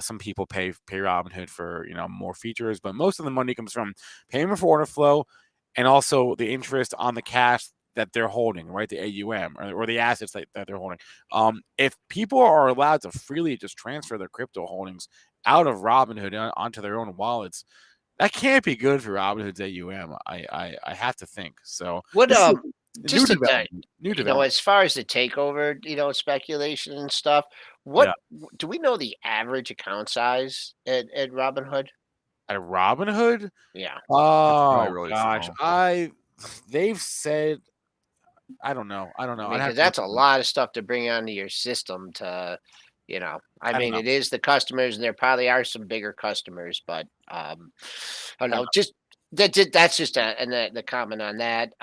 some people pay Robinhood for more features, but most of the money comes from payment for order flow and also the interest on the cash that they're holding, right? The AUM or the assets that they're holding. If people are allowed to freely just transfer their crypto holdings out of Robinhood onto their own wallets, that can't be good for Robinhood's AUM. I have to think. So What this is just new to development. New development. as far as the takeover, speculation and stuff, Yeah. do we know the average account size at Robinhood? At Robinhood? Yeah. Oh really gosh, small. they've said I don't know. I I'd mean, have because to look that's a at them. lot of stuff to bring onto your system to, I I don't mean, know. it is the customers, and there probably are some bigger customers, but I don't I know. don't Just that's just and the comment on that.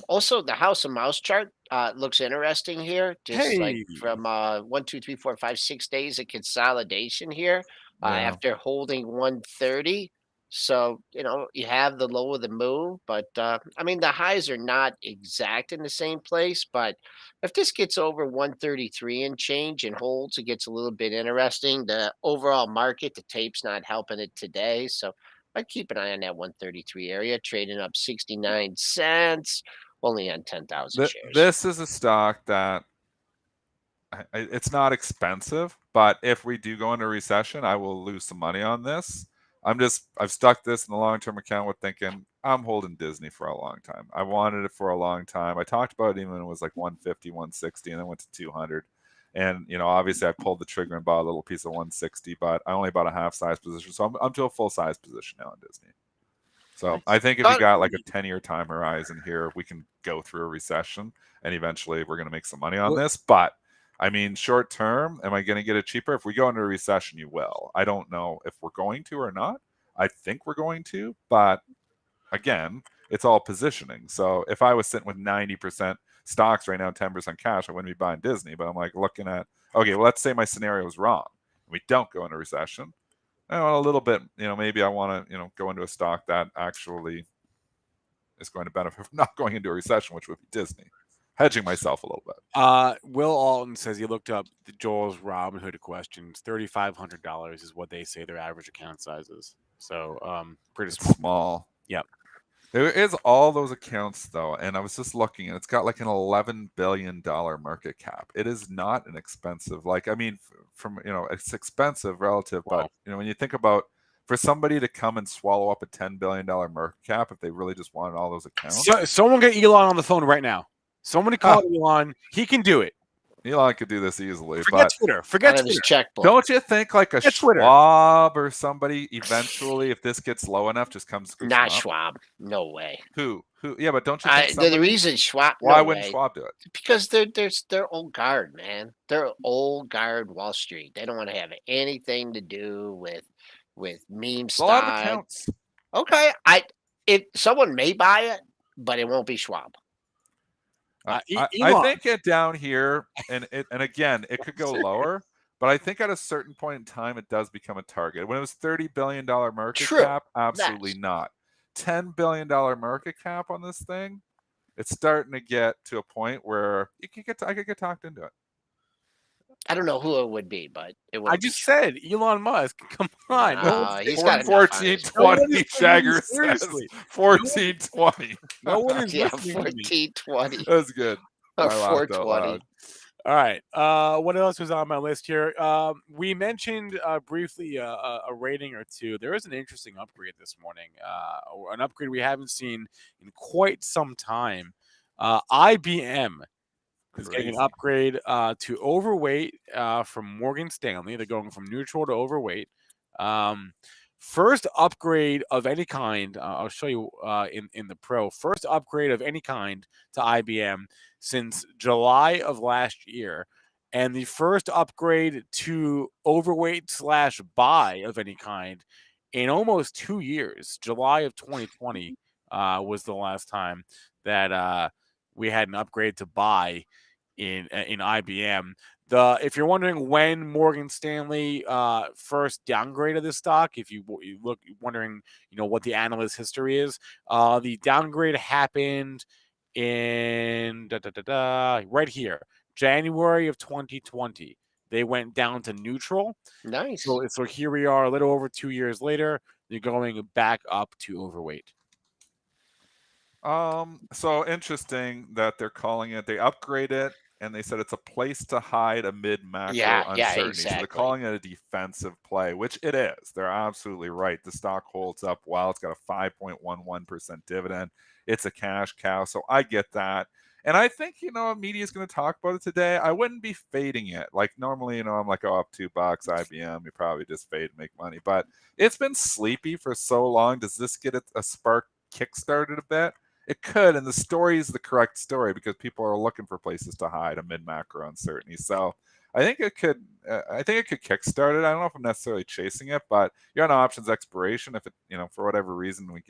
Also, the House of Mouse chart looks interesting here. Just like Hey, from 1, 2, 3, 4, 5, 6 days of consolidation here Yeah. after holding 130. So, you have the low of the move, but I mean, the highs are not exact in the same place. But if this gets over 133 and change and holds, it gets a little bit interesting. The overall market, the tape's not helping it today. So I'd keep an eye on that 133 area, trading up 69 cents, only on 10,000 shares. This is a stock that it's not expensive, but if we do go into recession, I will lose some money on this. I've stuck this in the long-term account with thinking I'm holding Disney for a long time. I wanted it for a long time. I talked about it even when it was like 150, 160, and then went to 200. And obviously I pulled the trigger and bought a little piece of 160, but I only bought a half size position. So I'm to a full size position now in Disney. So I think if you got like a 10-year time horizon here, we can go through a recession and eventually we're going to make some money on this. But I mean, short term, am I going to get it cheaper? If we go into a recession, you will. I don't know if we're going to or not. I think we're going to, but again, it's all positioning. So if I was sitting with 90% stocks right now, 10% cash, I wouldn't be buying Disney. But I'm like looking at, okay, well, let's say my scenario is wrong. We don't go into recession. I want a little bit, maybe I want to, go into a stock that actually is going to benefit from not going into a recession, which would be Disney. Hedging myself a little bit. Will Alton says he looked up Joel's Robinhood questions. $3,500 is what they say their average account size is. So pretty It's small. small. Yep. There is all those accounts though, and I was just looking, and it's got like an $11 billion market cap. It is not an expensive, it's expensive relative, but when you think about for somebody to come and swallow up a $10 billion market cap, if they really just wanted all those accounts, someone get Elon on the phone right now. Somebody call Elon. He can do it. Elon could do this easily. Forget Twitter. Forget Out of his Twitter. checkbook. Don't you think like a Forget Twitter. Schwab or somebody eventually, if this gets low enough, just comes to Not Schwab. No way. Who? Yeah, but don't you think The reason Schwab. why No wouldn't way. Schwab do it? Because they're old guard, man. They're old guard Wall Street. They don't want to have anything to do with meme It's a lot of stock. accounts. Okay, if someone may buy it, but it won't be Schwab. I think it down here, and again, it could go lower, but I think at a certain point in time, it does become a target. When it was $30 billion market cap, absolutely not. $10 billion market cap on this thing, it's starting to get to a point where I could get talked into it. I don't know who it would be, but it would. I just said Elon Musk. Come on. He's got 1420. Shagger says 1420. No one is listening to me. 1420. That's good. Or 420. All right. What else was on my list here? We mentioned briefly a rating or two. There is an interesting upgrade this morning. An upgrade we haven't seen in quite some time. IBM is getting an upgrade to overweight from Morgan Stanley. They're going from neutral to overweight. First upgrade of any kind. I'll show you in the pro. First upgrade of any kind to IBM since July of last year, and the first upgrade to overweight / buy of any kind in almost 2 years. July of 2020 was the last time that we had an upgrade to buy in IBM. If you're wondering when Morgan Stanley first downgraded this stock, if you look wondering, what the analyst history is, the downgrade happened in right here, January of 2020. They went down to neutral. Nice. So here we are, a little over 2 years later. They're going back up to overweight. So interesting that they're calling it. They upgrade it, and they said it's a place to hide amid macro Yeah, uncertainty. So they're exactly. calling it a defensive play, which it is. They're absolutely right. The stock holds up well. It's got a 5.11% dividend. It's a cash cow. So I get that. And I think, media is going to talk about it today. I wouldn't be fading it. Like normally, I'm like, oh, up $2, IBM. You probably just fade and make money. But it's been sleepy for so long. Does this get a spark kickstarted a bit? It could, and the story is the correct story because people are looking for places to hide amid macro uncertainty. So I think it could. I think it could kickstart it. I don't know if I'm necessarily chasing it, but you're on options expiration. If it, for whatever reason, we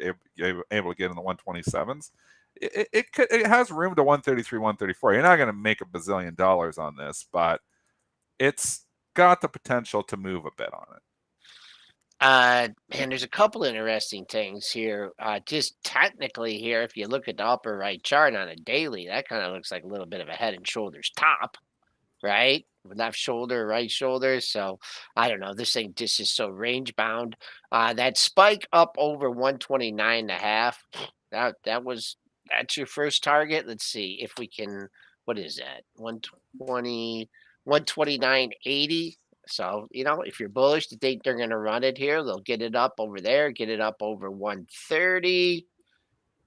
able to get in the 127s, it could. It has room to 133, 134. You're not going to make $1 bazillion on this, but it's got the potential to move a bit on it. And there's a couple interesting things here. Just technically here, if you look at the upper right chart on a daily, that kind of looks like a little bit of a head and shoulders top, right? Left shoulder, right shoulder. So I don't know. This thing just is so range bound. That spike up over 129.5. That's your first target. Let's see if we can. What is that? 120, 129.80. So, if you're bullish, you think they're going to run it here, they'll get it up over there, get it up over 130.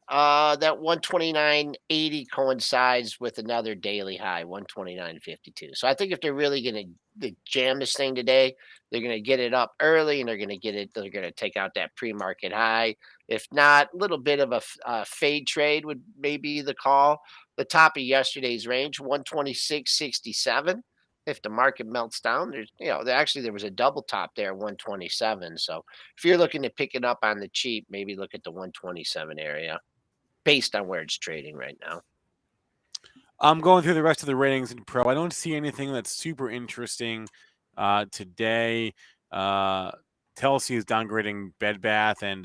That 129.80 coincides with another daily high, 129.52. So I think if they're really going to jam this thing today, they're going to get it up early and they're going to take out that pre-market high. If not, a little bit of a fade trade would maybe the call. The top of yesterday's range, 126.67. If the market melts down, there was a double top there, 127. So if you're looking to pick it up on the cheap, maybe look at the 127 area based on where it's trading right now. I'm going through the rest of the ratings in Pro. I don't see anything that's super interesting today. Telsey is downgrading Bed Bath, and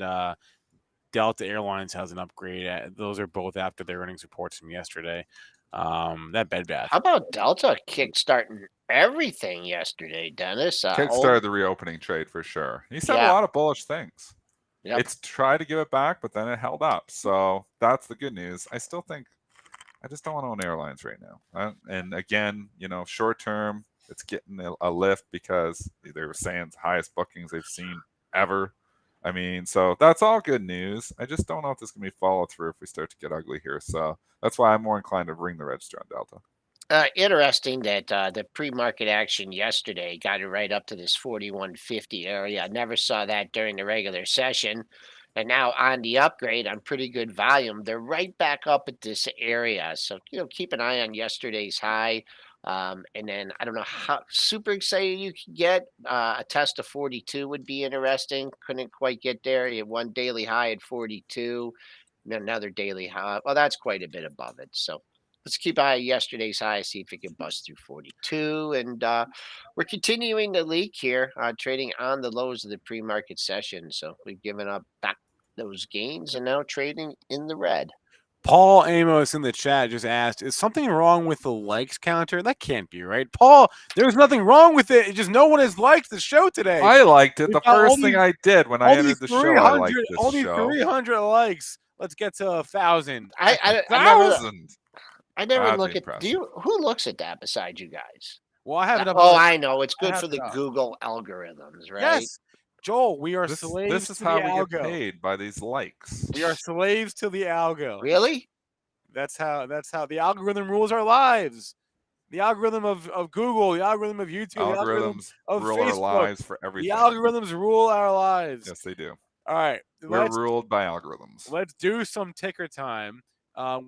Delta Airlines has an upgrade. Those are both after their earnings reports from yesterday. That Bed Bath. How about Delta kickstarting everything yesterday, Dennis? Kickstarted the reopening trade for sure. He said Yeah. a lot of bullish things. Yep. It's tried to give it back, but then it held up. So that's the good news. I still think I just don't want to own airlines right now. And again, short term, it's getting a lift because they were saying it's the highest bookings they've seen ever. I mean, so that's all good news. I just don't know if this can be follow through if we start to get ugly here. So that's why I'm more inclined to ring the register on Delta. Interesting that the pre-market action yesterday got it right up to this 41.50 area. I never saw that during the regular session. And now on the upgrade on pretty good volume, they're right back up at this area. So, keep an eye on yesterday's high. And then I don't know how super excited you can get. A test of 42 would be interesting. Couldn't quite get there. You had one daily high at 42, and then another daily high. Well, that's quite a bit above it. So let's keep an eye on yesterday's high, see if it can bust through 42. And we're continuing the leak here, trading on the lows of the pre-market session. So we've given up back those gains and now trading in the red. Paul Amos in the chat just asked, is something wrong with the likes counter? That can't be right. Paul, there's nothing wrong with it. It's just no one has liked the show today. I liked it. The first thing I did when I entered the show, I liked this all these show. 300 likes. Let's get to 1,000. I never look at. Who looks at that besides you guys? Well, I have it up. Oh, I know. It's good for the Google algorithms, right? Yes. Joel, we are slaves. This is how we get paid, by these likes. We are slaves to the algo. Really? That's how the algorithm rules our lives. The algorithm of Google, the algorithm of YouTube, the algorithm of rule Facebook, our lives for everything. The algorithms rule our lives. Yes, they do. All right. We're ruled by algorithms. Let's do some ticker time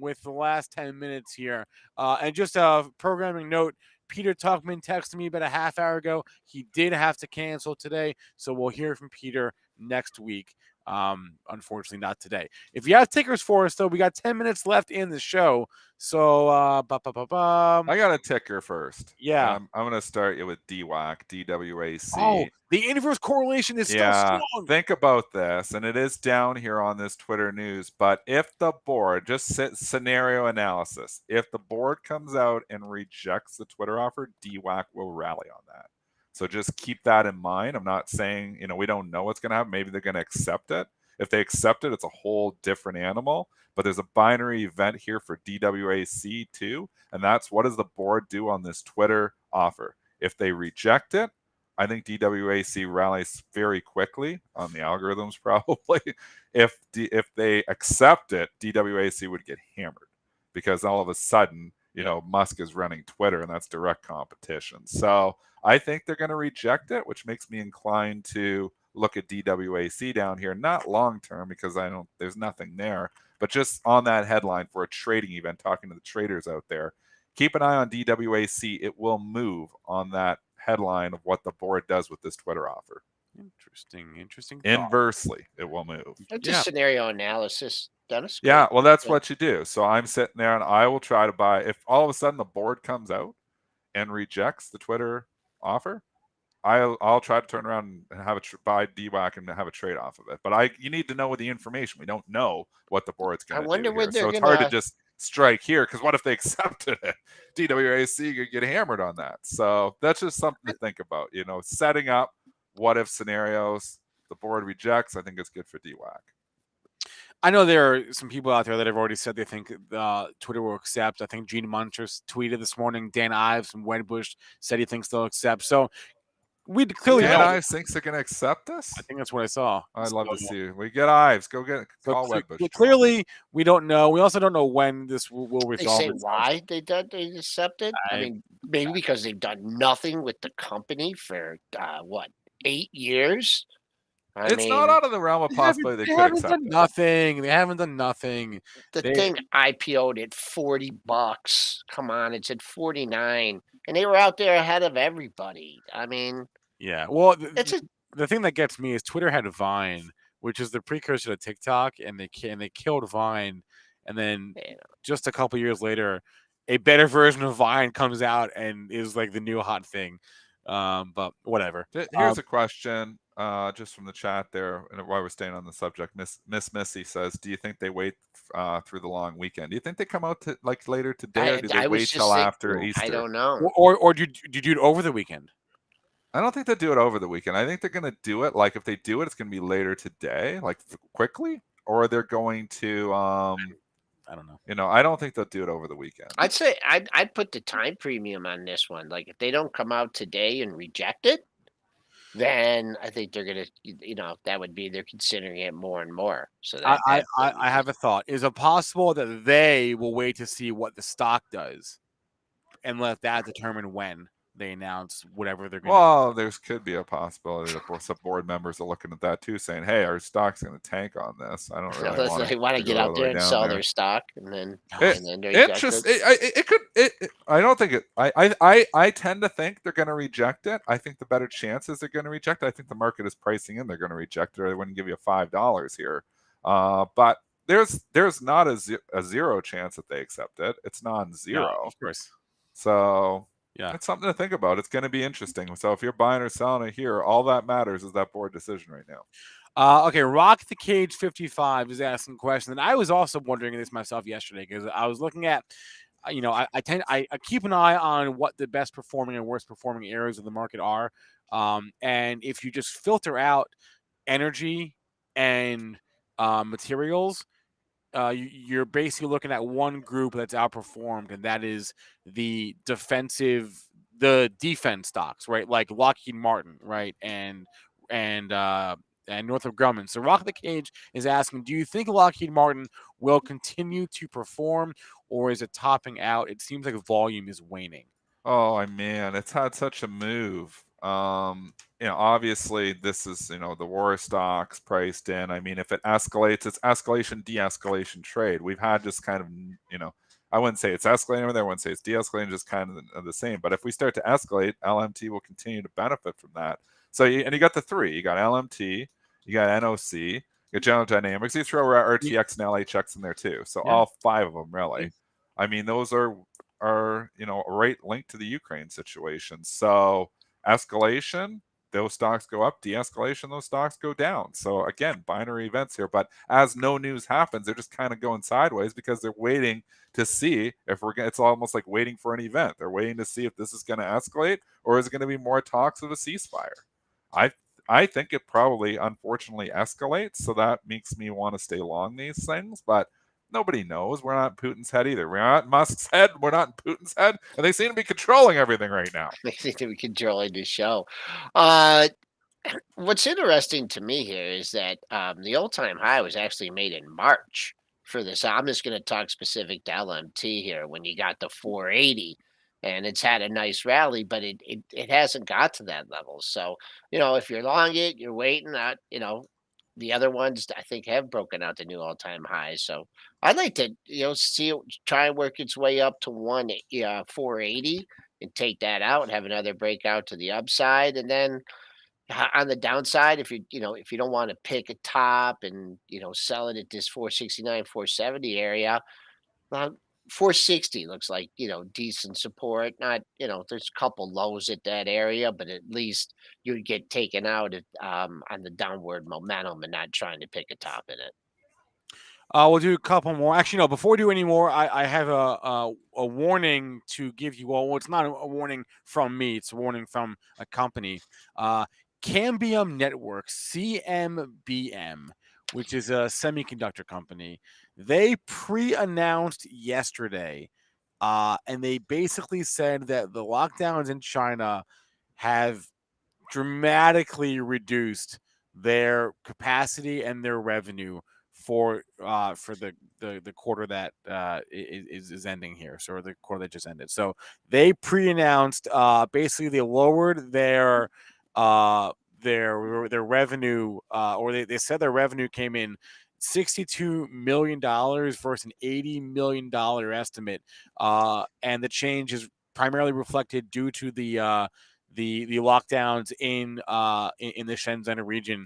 with the last 10 minutes here. And just a programming note, Peter Tuchman texted me about a half hour ago. He did have to cancel today, so we'll hear from Peter next week. Unfortunately, not today. If you have tickers for us, though, we got 10 minutes left in the show. So, I got a ticker first. Yeah. I'm going to start you with DWAC, DWAC. Oh, the inverse correlation is still strong. Think about this, and it is down here on this Twitter news, but if the board, just scenario analysis, if the board comes out and rejects the Twitter offer, DWAC will rally on that. So just keep that in mind. I'm not saying, we don't know what's going to happen. Maybe they're going to accept it. If they accept it, it's a whole different animal. But there's a binary event here for DWAC too, and that's what does the board do on this Twitter offer? If they reject it, I think DWAC rallies very quickly on the algorithms probably. If they accept it, DWAC would get hammered because all of a sudden, Musk is running Twitter and that's direct competition. So I think they're going to reject it, which makes me inclined to look at DWAC down here, not long term because there's nothing there, but just on that headline for a trading event, talking to the traders out there. Keep an eye on DWAC. It will move on that headline of what the board does with this Twitter offer. Interesting. Inversely, it will move. It's a scenario analysis, Dennis. Yeah, well, that's what you do. So I'm sitting there and I will try to buy. If all of a sudden the board comes out and rejects the Twitter offer, I'll try to turn around and have buy DWAC and have a trade off of it. But you need to know the information. We don't know what the board's going to do. I wonder when so it's hard to just strike here because what if they accepted it? DWAC could get hammered on that. So that's just something to think about. Setting up what if scenarios. The board rejects. I think it's good for DWAC. I know there are some people out there that have already said they think Twitter will accept. I think Gene Muncher tweeted this morning. Dan Ives from Wedbush said he thinks they'll accept. So we clearly Dan Ives thinks they're going to accept this? I think that's what I saw. I'd love to see it. We get Ives. Go call Wedbush. Clearly, we don't know. We also don't know when this will resolve. They say why they accepted. I mean, maybe because they've done nothing with the company for 8 years. It's not out of the realm of possibility they could accept nothing. They haven't done nothing. The thing IPO'd at $40. Come on, it's at 49, and they were out there ahead of everybody. I mean, yeah. Well, the thing that gets me is Twitter had Vine, which is the precursor to TikTok, and they killed Vine, and then just a couple years later, a better version of Vine comes out and is like the new hot thing. But whatever. Here's a question. Just from the chat there, and while we're staying on the subject, Miss Missy says, "Do you think they wait through the long weekend? Do you think they come out to later today, or do they wait till after Easter? I don't know. Or do you do it over the weekend? I don't think they do it over the weekend. I think they're going to do it if they do it, it's going to be later today, quickly, or they're going to. I don't know. I don't think they'll do it over the weekend. I'd say I'd put the time premium on this one. Like if they don't come out today and reject it, then I think they're gonna, that would be they're considering it more and more. So I have a thought. Is it possible that they will wait to see what the stock does, and let that determine when they announce whatever they're going to do? Well, there could be a possibility that some board members are looking at that too, saying, "Hey, our stock's going to tank on this. I don't really want to get out there and sell their stock, and then interesting. It could. I don't think it. I tend to think they're going to reject it. I think the better chance is they're going to reject it. I think the market is pricing in they're going to reject it, or they wouldn't give you $5 here. But there's not a zero chance that they accept it. It's non-zero, no, of course. So. Yeah, it's something to think about. It's going to be interesting. So if you're buying or selling it here, all that matters is that board decision right now. Okay, Rock the Cage 55 is asking a question, and I was also wondering this myself yesterday because I was looking at, I keep an eye on what the best performing and worst performing areas of the market are, and if you just filter out energy and materials. You're basically looking at one group that's outperformed, and that is the defense stocks, right? Like Lockheed Martin, right? And Northrop Grumman. So Rock the Cage is asking, do you think Lockheed Martin will continue to perform, or is it topping out? It seems like volume is waning. Oh man, it's had such a move. Obviously this is, the war stocks priced in. I mean, if it escalates, it's escalation, de-escalation trade. We've had just kind of, I wouldn't say it's escalating over there. I wouldn't say it's de-escalating, just kind of the same. But if we start to escalate, LMT will continue to benefit from that. So, you got the three. You got LMT, you got NOC, you got General Dynamics. You throw RTX and LHX in there too. So all five of them, really. I mean, those are right linked to the Ukraine situation. So escalation, those stocks go up. De-escalation, those stocks go down. So again, binary events here. But as no news happens, they're just kind of going sideways because they're waiting to see if it's almost like waiting for an event. They're waiting to see if this is going to escalate or is it going to be more talks of a ceasefire. I think it probably, unfortunately, escalates. So that makes me want to stay long these things. But nobody knows. We're not in Putin's head either. We're not in Musk's head. We're not in Putin's head. And they seem to be controlling everything right now. They seem to be controlling the show. What's interesting to me here is that the all-time high was actually made in March for this. I'm just going to talk specific to LMT here when you got the 480, and it's had a nice rally, but it hasn't got to that level. So if you're long it, you're waiting. The other ones I think have broken out the new all-time highs. So I'd like to see it try and work its way up to 480 and take that out and have another breakout to the upside, and then on the downside, if you don't want to pick a top and sell it at this 469, 470 area, well, 460 looks like decent support. Not there's a couple lows at that area, but at least you'd get taken out on the downward momentum and not trying to pick a top in it. We'll do a couple more. Actually, no. Before we do any more, I have a warning to give you all. Well, it's not a warning from me. It's a warning from a company. Cambium Networks, CMBM, which is a semiconductor company. They pre-announced yesterday, and they basically said that the lockdowns in China have dramatically reduced their capacity and their revenue for the quarter that is ending here, so the quarter that just ended. So they pre-announced basically they lowered their revenue, or they said their revenue came in $62 million versus an $80 million estimate, and the change is primarily reflected due to the lockdowns in the Shenzhen region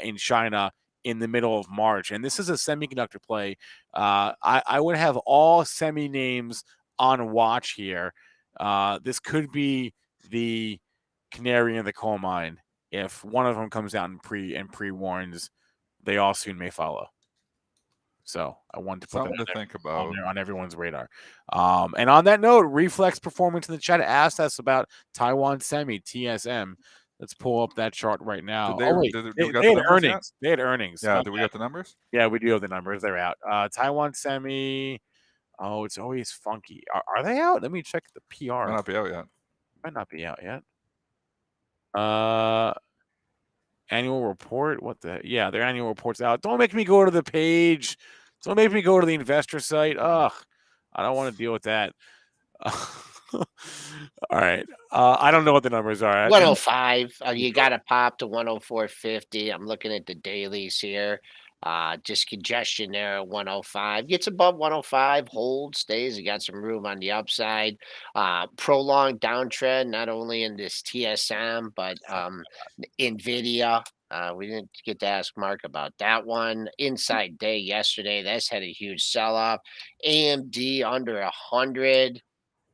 in China in the middle of March. And this is a semiconductor play. I would have all semi names on watch here. This could be the canary in the coal mine. If one of them comes out and pre-warns, they all soon may follow. So I wanted to put Something that to think about on everyone's radar. And on that note, Reflex Performance in the chat asked us about Taiwan Semi, TSM. Let's pull up that chart right now. Did we got they the had numbers earnings. yet? They had earnings. Yeah, did we get the numbers? Yeah, we do have the numbers. They're out. Taiwan Semi. Oh, it's always funky. Are they out? Let me check the PR. Might not be out yet. Might not be out yet. Annual report. What the? Yeah, their annual report's out. Don't make me go to the page. Don't make me go to the investor site. Ugh, I don't want to deal with that. All right. I don't know what the numbers are. 105. You got to pop to 104.50. I'm looking at the dailies here. Just congestion there at 105. Gets above 105, holds, stays. You got some room on the upside. Prolonged downtrend, not only in this TSM, but NVIDIA. We didn't get to ask Mark about that one. Inside day yesterday, that's had a huge sell off. AMD under 100.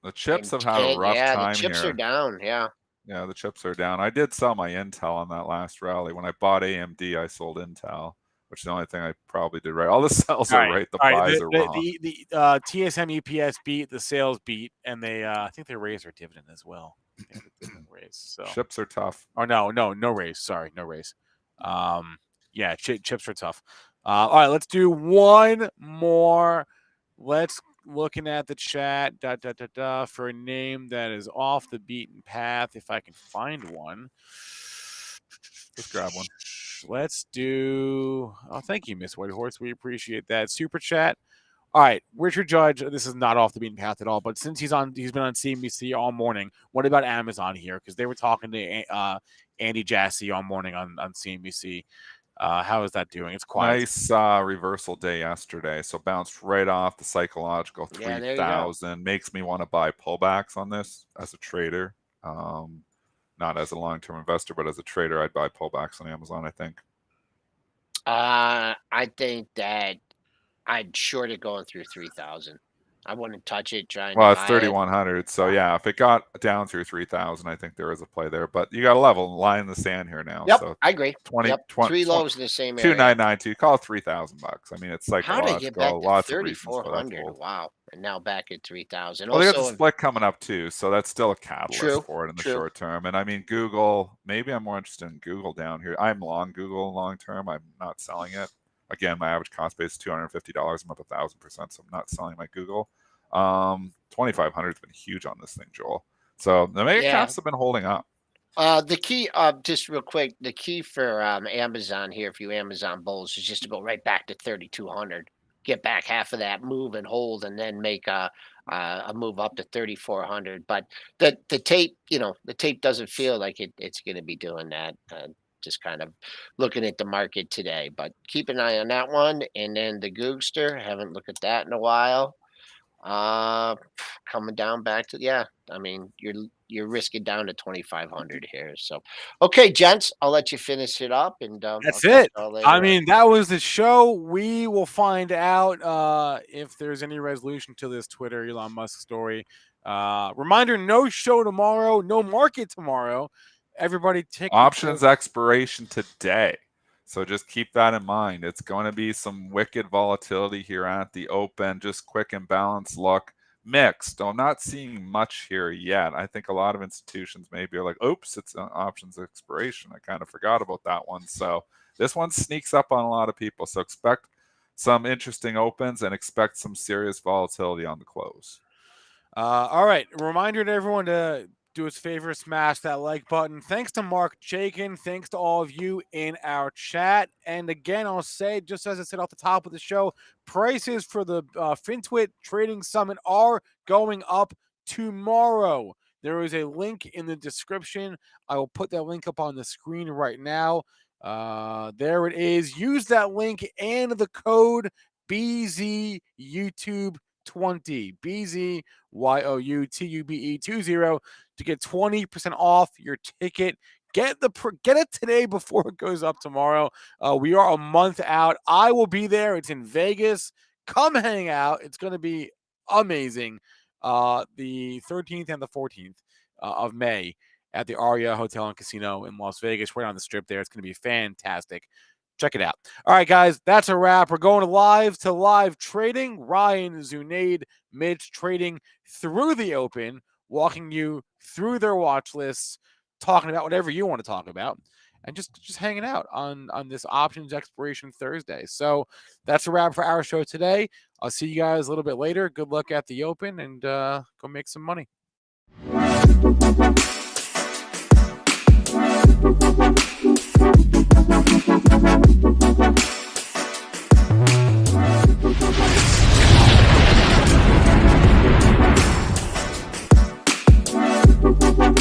The chips have had a rough time the chips here. are down. Yeah. Yeah, the chips are down. I did sell my Intel on that last rally. When I bought AMD, I sold Intel, which is the only thing I probably did right. All the sells are right. The buys are wrong. The TSM EPS beat, the sales beat, and they I think they raised their dividend as well. Raise, so. Chips are tough. Oh no raise. Sorry, no raise. Yeah, chips are tough. All right, let's do one more. Let's looking at the chat for a name that is off the beaten path. If I can find one, let's grab one. Let's do. Oh, thank you, Miss Whitehorse. We appreciate that super chat. All right, Richard Judge. This is not off the beaten path at all. But since he's been on CNBC all morning. What about Amazon here? Because they were talking to Andy Jassy all morning on CNBC. How is that doing? It's quiet. Nice reversal day yesterday. So bounced right off the psychological 3,000. Makes me want to buy pullbacks on this as a trader. Not as a long-term investor, but as a trader, I'd buy pullbacks on Amazon, I think. I think that I'd short it going through 3,000. I wouldn't touch it trying Well, to it's buy it. 3,100. So yeah, if it got down through 3,000, I think there is a play there. But you got a level line in the sand here now. Yep, So I agree. 20, Yep, 20, three lows in the same area. 2,992. Call it $3,000. I mean, it's How did it get back psychological. to Lots of reasons for that to 3,400? hold. Wow, and now back at 3,000. Well, they got the Also, split coming up too, so that's still a catalyst true, for it in the true. short term. And I mean, Google. Maybe I'm more interested in Google down here. I'm long Google long term. I'm not selling it. Again, my average cost base is $250. I'm up 1,000%, so I'm not selling my Google. 2,500 has been huge on this thing, Joel. So the mega Yeah. caps have been holding up. The key, just real quick, the key for Amazon here, for you Amazon bulls, is just to go right back to 3,200, get back half of that move and hold, and then make a move up to 3,400. But the tape, the tape doesn't feel like it's going to be doing that. Just kind of looking at the market today, but keep an eye on that one. And then the Googster, haven't looked at that in a while. Coming down back to, yeah, I mean, you're risking down to 2,500 here. So, okay, gents, I'll let you finish it up, and That's I'll catch it. y'all later I on. mean, that was the show. We will find out if there's any resolution to this Twitter Elon Musk story. Reminder: no show tomorrow, no market tomorrow. Everybody take Options expiration today. So just keep that in mind. It's going to be some wicked volatility here at the open. Just quick and balanced look. Mixed. I'm not seeing much here yet. I think a lot of institutions maybe are like, oops, it's an options expiration. I kind of forgot about that one. So this one sneaks up on a lot of people. So expect some interesting opens and expect some serious volatility on the close. All right. A reminder to everyone to do us a favor, smash that like button. Thanks to Marc, Chaikin. Thanks to all of you in our chat. And again, I'll say, just as I said off the top of the show, prices for the FinTwit Trading Summit are going up tomorrow. There is a link in the description. I will put that link up on the screen right now. There it is. Use that link and the code BZYouTube20. BZYOUTUBE20 to get 20% off your ticket. Get it today before it goes up tomorrow. We are a month out. I will be there. It's in Vegas. Come hang out. It's going to be amazing. The 13th and the 14th of May at the Aria Hotel and Casino in Las Vegas, right on the strip there. It's going to be fantastic. Check it out. All right, guys, that's a wrap. We're going to live trading. Ryan, Zunaid, Mitch trading through the open, walking you through their watch lists, talking about whatever you want to talk about, and just hanging out on this options expiration Thursday. So that's a wrap for our show today. I'll see you guys a little bit later. Good luck at the open, and go make some money.